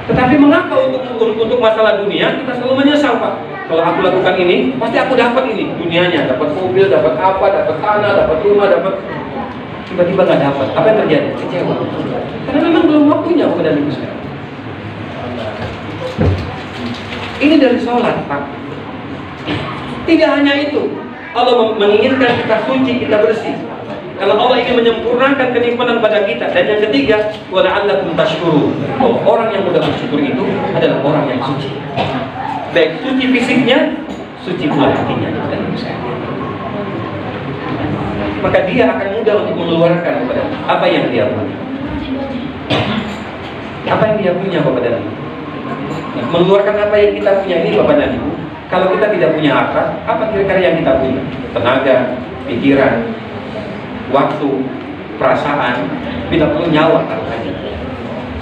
Tetapi mengapa untuk masalah dunia kita selalu menyesal, Pak? Kalau aku lakukan ini, pasti aku dapat ini dunianya, dapat mobil, dapat apa, dapat tanah, dapat rumah, dapat. Tiba-tiba nggak dapat. Apa yang terjadi? Kecewa. Karena memang belum waktunya kepada Ibu sekalian. Ini dari sholat, Pak. Tidak hanya itu, Allah menginginkan kita suci, kita bersih. Kalau Allah ingin menyempurnakan kenikmatan pada kita. Dan yang ketiga, wala'allakum tashkurun. Orang yang mudah bersyukur itu adalah orang yang suci. Baik suci fisiknya, suci pula hatinya. Maka dia akan mudah untuk mengeluarkan kepada apa yang dia punya. Apa yang dia punya, Bapak dan Ibu. Mengeluarkan apa yang kita punya ini, Bapak dan Ibu. Kalau kita tidak punya harta, apa kira-kira yang kita punya? Tenaga, pikiran, waktu, perasaan, tidak perlu nyawa taruhannya.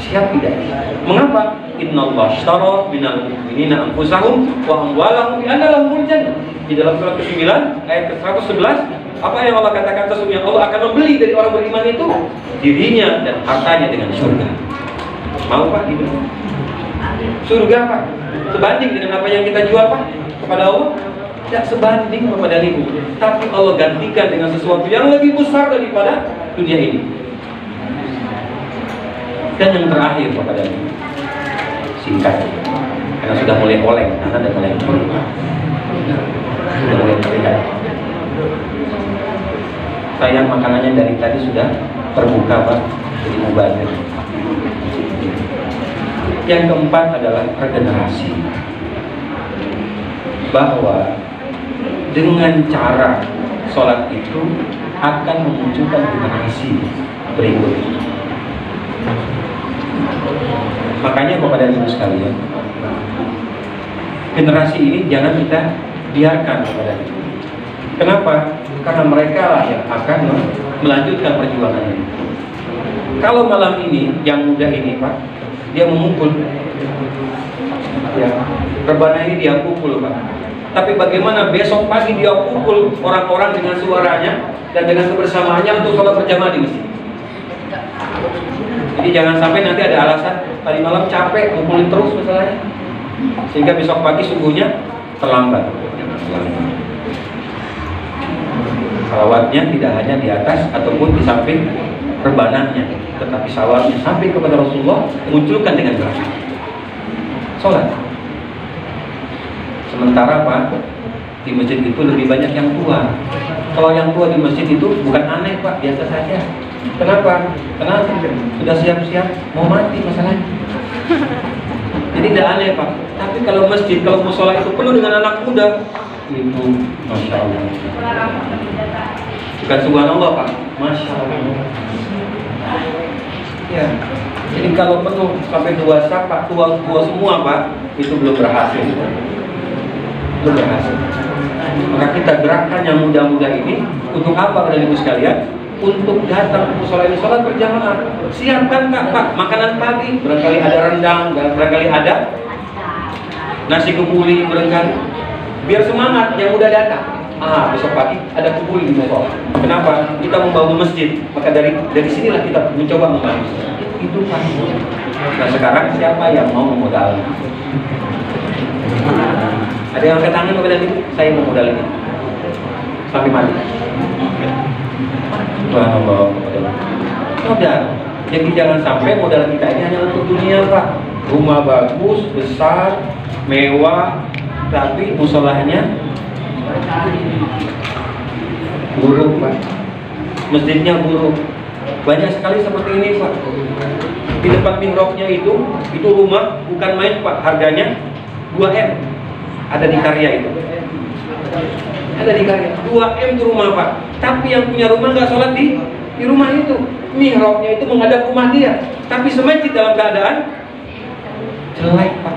Siap tidak? Mengapa? Innallaha ashtara minal mu'minina anfusahum wa amwalahum bi anna lahumul jannah. Di dalam surat ke-9 ayat ke-111, apa yang Allah katakan? Sesungguhnya Allah akan membeli dari orang beriman itu dirinya dan hartanya dengan surga. Mau Pak hidup? Surga Pak sebanding dengan apa yang kita jual Pak kepada Allah? Tidak sebanding kepada Ibu. Tapi Allah gantikan dengan sesuatu yang lebih besar daripada dunia ini. Dan yang terakhir kepada Ibu, singkat, karena sudah mulai oleng, karena sudah mulai terlihat. Sayang makanannya dari tadi sudah terbuka Pak, jadi mubazir. Yang keempat adalah regenerasi. Bahwa dengan cara sholat itu akan memunculkan generasi berikutnya. Makanya kepada ibu sekalian, generasi ini jangan kita biarkan kepada ibu. Kenapa? Karena mereka lah yang akan melanjutkan perjuangan ini. Kalau malam ini yang muda ini Pak, dia memukul, ya, rebana ini dia pukul Pak. Tapi bagaimana besok pagi dia pukul orang-orang dengan suaranya dan dengan kebersamaannya untuk sholat berjamaah di masjid. Jadi jangan sampai nanti ada alasan tadi malam capek mukulin terus misalnya, sehingga besok pagi subuhnya terlambat. Salawatnya tidak hanya di atas ataupun di samping rebananya, tetapi salawatnya sampai kepada Rasulullah munculkan dengan gerak sholat. Sementara Pak, di masjid itu lebih banyak yang tua. Kalau yang tua di masjid itu bukan aneh Pak, biasa saja. Kenapa? Karena sudah siap-siap mau mati masalahnya. Jadi tidak aneh Pak. Tapi kalau masjid, kalau musola itu penuh dengan anak muda, itu Masya Allah. Bukan subhanallah Pak, Masya Allah. Ya. Jadi kalau penuh sampai 2 sak Pak, tua semua Pak, itu belum berhasil. Belum berhasil. Maka kita gerakkan yang muda-muda ini untuk apa Bapak Ibu sekalian? Untuk datang ke musola ini sholat berjamaah. Siapkan Pak makanan pagi, barangkali ada rendang, barangkali ada nasi kebuli, barangkali. Biar semangat yang muda datang. Besok pagi ada kebuli di musola. Kenapa? Kita membangun masjid. Maka dari sinilah kita mencoba membangun. Itu Pak. Nah sekarang siapa yang mau memodal? Ada yang angkat tangan kepada itu? Saya mau modal ini sampai mati. Subhanallah. Modal. Jadi jangan sampai modal kita ini hanya untuk dunia Pak. Rumah bagus, besar, mewah, tapi musolahnya buruk Pak. Masjidnya buruk. Banyak sekali seperti ini Pak. Di depan mihrabnya itu rumah bukan main Pak. Harganya 2M. Ada di Karya itu. Ada di Karya. 2M itu rumah Pak. Tapi yang punya rumah nggak sholat di rumah itu. Mihrabnya itu menghadap rumah dia. Tapi semasjid dalam keadaan jelek Pak.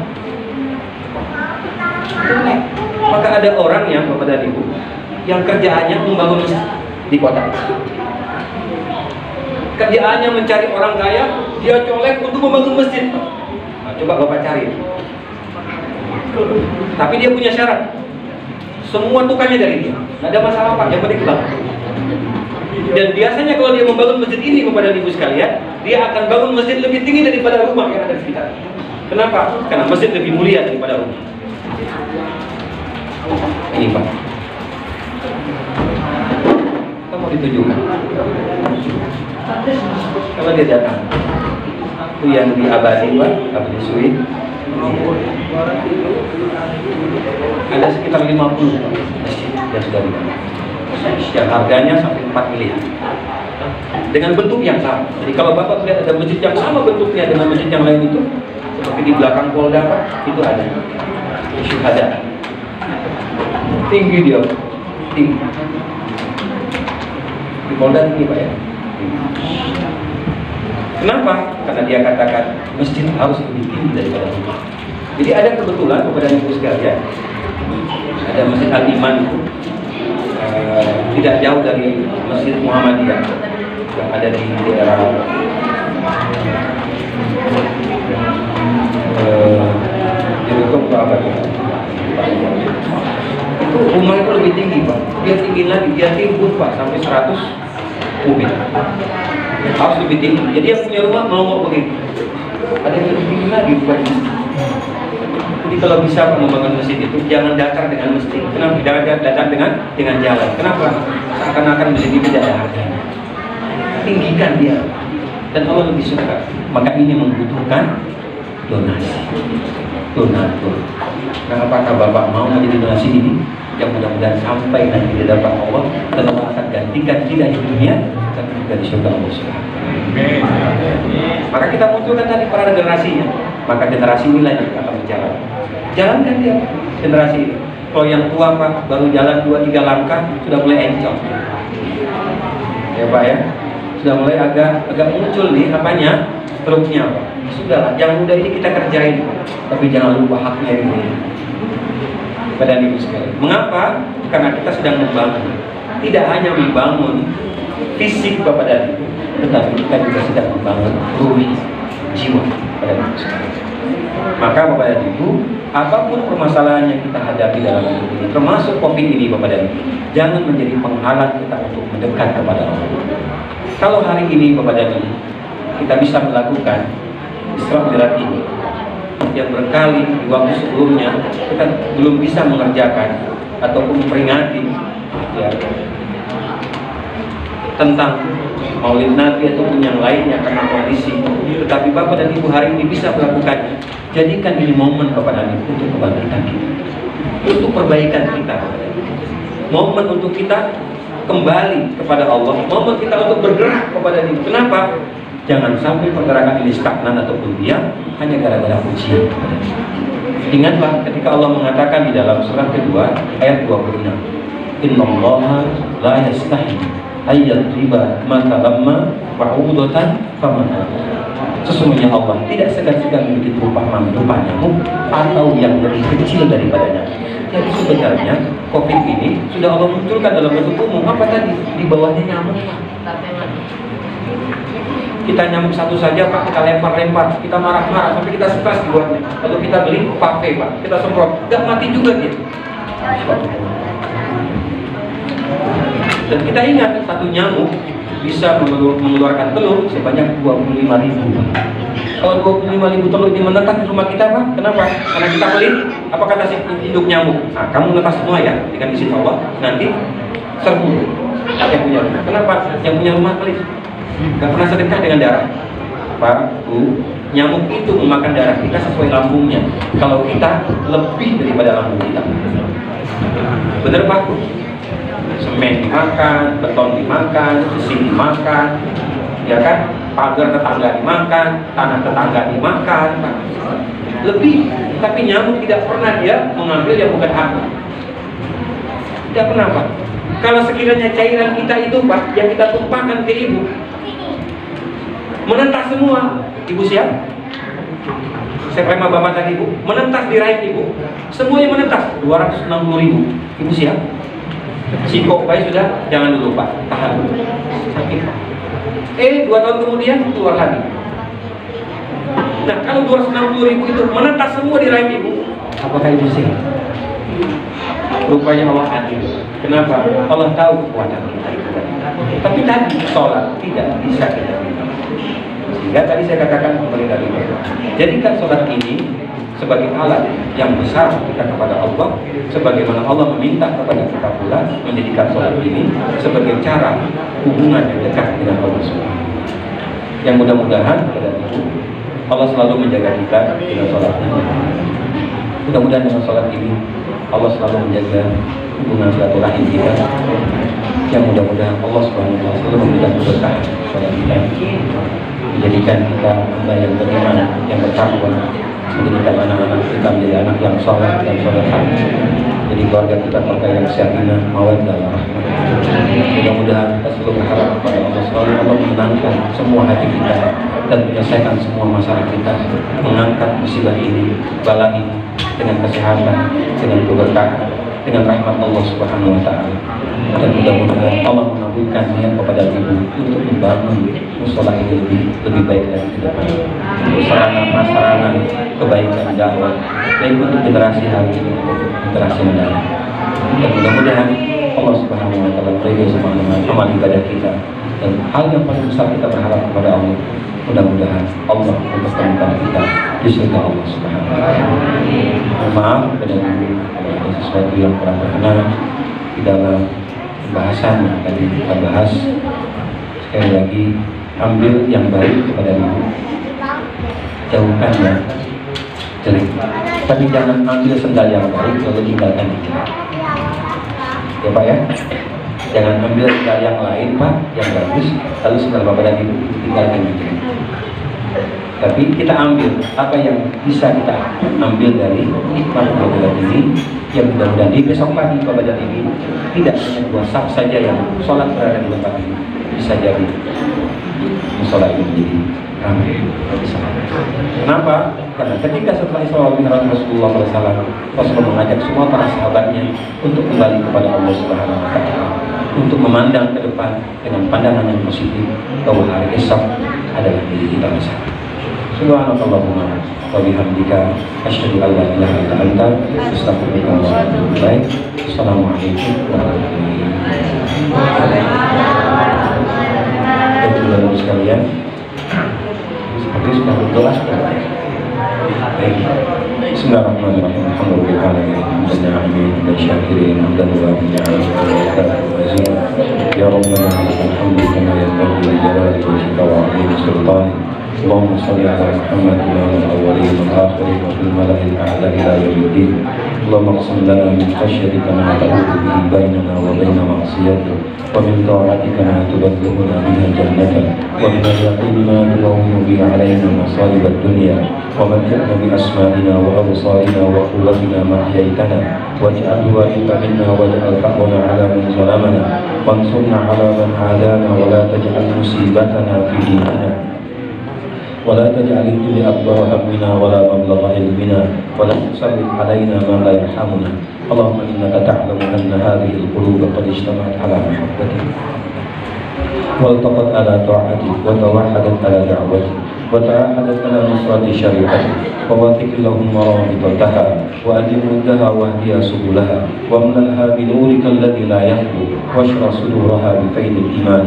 Jelek. Maka ada orang yang Bapak dan Ibu yang kerjaannya membangun masjid di kota. Kerjaannya mencari orang kaya, dia colek untuk membangun masjid. Nah, coba Bapak cari. Tapi dia punya syarat. Semua tukangnya dari dia. Nggak ada masalah Pak, yang penting bangun. Dan biasanya kalau dia membangun masjid ini kepada ibu sekalian, dia akan bangun masjid lebih tinggi daripada rumah yang ada di sekitar. Kenapa? Karena masjid lebih mulia daripada rumah. Ini Pak. Kita mau ditujukan. Kalau dia datang, itu yang di Abadi Pak, Abadi Sui. Ada sekitar 50 masjid yang sudah dibangun. Yang harganya sampai 4 miliar. Dengan bentuk yang sama. Jadi kalau Bapak lihat ada masjid yang sama bentuknya dengan masjid yang lain itu, seperti di belakang Polda Pak, itu ada syuhada. Tinggi dia, tinggi. Di Polda tinggi Pak ya. Kenapa? Karena dia katakan masjid harus lebih tinggi daripada rumah. Jadi ada kebetulan kepada ibu sekalian, ada Masjid Al-Iman itu tidak jauh dari Masjid Muhammadiyah yang ada di daerah Jerukop apa itu? Itu rumah itu lebih tinggi Pak. Dia tinggi lagi, dia timbun Pak sampai 100 kubik. Harus lebih tinggi. Jadi yang punya rumah mau begitu. ada yang lebih tinggi lagi rupanya. Jadi kalau bisa kamu bangun masjid itu jangan datar dengan masjid. Kenapa? Jangan datar dengan jalan. Kenapa? Seakan-akan masjid itu tidak ada harganya. Tinggikan dia, dan Allah lebih suka. Maka ini membutuhkan donasi, donatur. Nah, apakah Bapak mau menjadi donasi ini? Yang mudah-mudahan sampai nanti di hadapan Allah, dan Allah akan gantikan tidak di dunia, tapi juga di surga Allah Subhanahu. Maka kita munculkan tadi para generasinya. Maka generasi inilah yang akan berjalan. Jalankan dia generasi ini. Kalau yang tua Pak baru jalan 2-3 langkah sudah mulai encok. Ya Pak ya, sudah mulai agak muncul nih apanya, struknya Pak. Sudahlah, yang muda ini kita kerjain, tapi jangan lupa haknya ini. Pada ibu sekalian. Mengapa? Karena kita sedang membangun. Tidak hanya membangun fisik Bapak dan Ibu, tetapi kita juga sedang membangun ruhi jiwa pada ibu sekalian. Maka Bapak dan Ibu, apapun permasalahan yang kita hadapi dalam hidup ini, termasuk COVID ini Bapak dan Ibu, jangan menjadi penghalang kita untuk mendekat kepada Allah. Kalau hari ini Bapak dan Ibu, kita bisa melakukan Isra Mi'raj ini, yang berkali di waktu sebelumnya kita belum bisa mengerjakan ataupun memperingati ya, tentang Maulid Nabi ataupun yang lainnya karena kondisi, tetapi Bapak dan Ibu hari ini bisa melakukannya. Jadikan ini momen Bapak dan Ibu untuk kebangkitan kita, untuk perbaikan kita, momen untuk kita kembali kepada Allah, momen kita untuk bergerak kepada Dia. Kenapa? Jangan sampai pergerakan ini stagnan ataupun diam hanya gara-gara ujian. Ingatlah ketika Allah mengatakan di dalam surah kedua ayat 26, Innallaha la yastahi ayyadriba matalamma ba'udatan famanah. Sesungguhnya Allah tidak segan-segan membuat rupa nyamuk atau yang lebih kecil daripadanya. Jadi sebenarnya COVID ini sudah Allah munculkan dalam bentuk umum. Apa tadi? Di bawahnya nyamuk. Kita nyamuk satu saja Pak, kita lempar-lempar, kita marah-marah sampai kita stres di bawahnya. Lalu kita beli pakai Pak, kita semprot, nggak mati juga dia. Dan kita ingat satu nyamuk bisa mengeluarkan telur sebanyak 25.000. Kalau 25.000 telur ini menetas di rumah kita Pak, kenapa? Karena kita pelit. Apa kata si induk nyamuk? Nah, kamu netas semua ya, dengan izin Allah. Nanti serbu yang punya rumah. Kenapa? Yang punya rumah pelit. Gak pernah sedekah dengan darah Pak, Bu, nyamuk itu memakan darah kita sesuai lambungnya. Kalau kita lebih daripada lambung kita. Bener Pak? Semen dimakan, beton dimakan, besi dimakan, ya kan? Pagar tetangga dimakan, tanah tetangga dimakan Pak. Lebih, tapi nyamuk tidak pernah dia mengambil yang bukan haknya. Tidak pernah Pak. Kalau sekiranya cairan kita itu Pak, yang kita tumpahkan ke ibu menentas semua, ibu siap? Seprema bapak tadi ibu, menentas di rahim ibu, semuanya menentas 260.000, ibu siap? Si kok bayi sudah, jangan dulu Pak, tahan dulu, sakit. 2 tahun kemudian keluar lagi. Nah kalau 260.000 itu menentas semua di rahim ibu, apakah ibu siap? Rupanya Allah adil. Kenapa? Allah tahu kekuatan kita itu. Tapi tadi sholat tidak bisa kita minta. Sehingga tadi saya katakan kembali dari Bapak, jadikan sholat ini sebagai alat yang besar kita kepada Allah, sebagaimana Allah meminta kepada kita pula menjadikan sholat ini sebagai cara hubungan yang dekat dengan Allah Subhanahu. Yang mudah-mudahan kepada Ibu, Allah selalu menjaga kita dengan sholat ini. Mudah-mudahan dengan sholat ini Allah selalu menjaga hubungan silaturahim kita. Yang mudah-mudahan Allah Subhanahu wa taala selalu memberikan berkah kepada kita, menjadikan kita hamba yang beriman, yang bertakwa, menjadikan anak-anak kita menjadi anak yang saleh dan salehah, jadi keluarga kita keluarga yang sakinah, mawaddah, warahmah. Mudah-mudahan kita selalu berharap kepada Allah selalu Allah menenangkan semua hati kita dan menyelesaikan semua masalah kita, mengangkat musibah ini, bala ini dengan kesehatan, dengan keberkahan, dengan rahmat Allah Subhanahu wa taala. Dan mudah-mudahan Allah mengabulkan niat kepada ibu untuk membangun musola ini lebih baik dari ke depan. Sarana-prasarana kebaikan dakwah baik untuk generasi hari ini maupun generasi mendatang. Dan mudah-mudahan Allah Subhanahu wa taala meridhoi semua amal ibadah kita. Dan hal yang paling besar kita berharap kepada Allah, Mudah-mudahan Allah mempertemukan kita di surga Allah Subhanahu wa Ta'ala. Maaf kepada ibu kalau ada sesuatu yang kurang berkenan di dalam pembahasan yang tadi kita bahas. Sekali lagi, ambil yang baik kepada ibu, jauhkan yang jelek. Tapi jangan ambil sendal yang baik lalu tinggalkan yang jelek. Ya Pak ya, jangan ambil sendal yang lain Pak, yang bagus, lalu sendal Bapak dan Ibu tinggalkan yang jelek. Tapi kita ambil apa yang bisa kita ambil dari hikmah Bapak ini, yang mudah-mudahan di besok pagi Bapak dan Ibu tidak hanya 2 saf saja yang sholat berada di tempat ini, bisa jadi musola ini menjadi ramai. Kenapa? Karena ketika setelah Isra Mi'raj Rasulullah SAW, Rasulullah mengajak semua para sahabatnya untuk kembali kepada Allah Subhanahu wa Ta'ala, untuk memandang ke depan dengan pandangan yang positif bahwa hari esok adalah diri kita bersama. Subhanallahumma wa bihamdika asyhadu an la ilaha illa anta astaghfiruka wa atubu ilaik. Assalamualaikum warahmatullahi wabarakatuh. Saudara sekalian, seperti sudah berdoa. Bismillahirrahmanirrahim. Alhamdulillahirabbil alamin wa syakirin dan wa ni'matin ya rabbana alhamdu kama yanbaghi li jalali wajhika wa 'azimi sultanik. Allahumma shalli ala Muhammad imamul awwalin wal akhirin wa fil mala'il a'la ila yaumiddin. Allahumma qsim lana min khashyatika ma tahulu bihi bainana wa baina ma'siyatik, wa min ta'atika ma tuballighuna biha jannatak, wa min al-yaqini ma tuhawwinu bihi 'alaina masa'ib ad-dunya, wa mat'na bi asma'ina wa absarina wa quwwatina ma ahyaytana, waj'alhu waritha minna waj'al faqrana 'ala man zalamana, wansurna 'ala man 'adana, wa la taj'al musibatana fi dinina, ولا تجعل الدنيا أكبر همنا ولا مبلغ علمنا ولا تسلط علينا ما لا يرحمنا. اللهم إنك تعلم أن هذه القلوب قد اجتمعت على محبتك والتقت على طاعتك وتوحدت على دعوتك وتعاهدت على نصرة شريعتك، ووثق اللهم رابطتها وأدم ودها واهدها سبلها واملأها بنورك الذي لا يخلو، واشرح صدورها بفيض الإيمان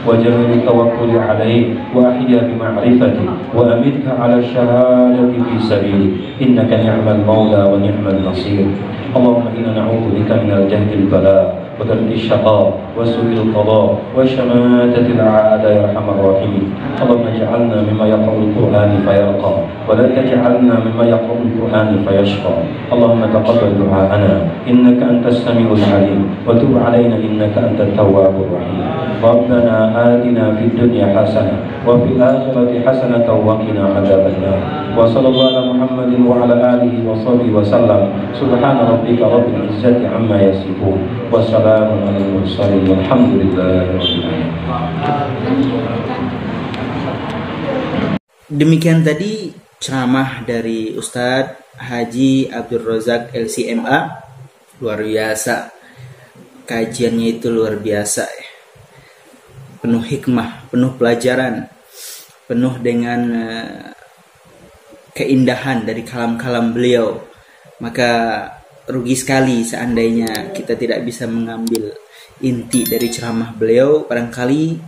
وجميل التوكل عليه، وأحيا بمعرفتك وأمتها على الشهادة في سبيلك، إنك نعم المولى ونعم النصير. اللهم إنا نعوذ بك من الجهد البلاء ودرك الشقاء وسوء القضاء وشماتة الأعداء يا أرحم الراحمين. اللهم اجعلنا مما يقرأ القرآن فيرقى ولا تجعلنا مما يقرأ القرآن فيشقى. اللهم تقبل دعاءنا إنك أنت السميع العليم وتب علينا إنك أنت التواب الرحيم. ربنا آتنا في الدنيا حسنة وفي الآخرة حسنة وقنا عذاب النار. وصلى الله على محمد وعلى آله وصحبه وسلم. سبحان ربك رب العزة عما يصفون وسلام على المرسلين والحمد لله رب العالمين. Demikian tadi ceramah dari Ustadz Haji Abdul Razak LCMA. Luar biasa, kajiannya itu luar biasa ya. Penuh hikmah, penuh pelajaran, penuh dengan keindahan dari kalam-kalam beliau. Maka rugi sekali seandainya kita tidak bisa mengambil inti dari ceramah beliau. Barangkali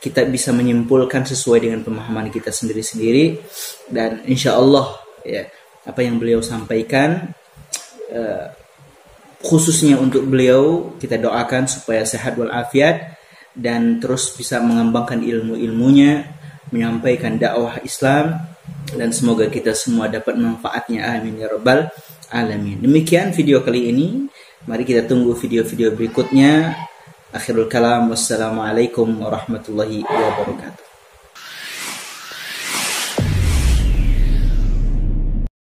kita bisa menyimpulkan sesuai dengan pemahaman kita sendiri-sendiri, dan insya Allah ya, apa yang beliau sampaikan khususnya untuk beliau, kita doakan supaya sehat walafiat dan terus bisa mengembangkan ilmu-ilmunya, menyampaikan dakwah Islam, dan semoga kita semua dapat manfaatnya, amin ya rabbal alamin. Demikian video kali ini, mari kita tunggu video-video berikutnya. Akhirul kalam, wassalamualaikum warahmatullahi wabarakatuh.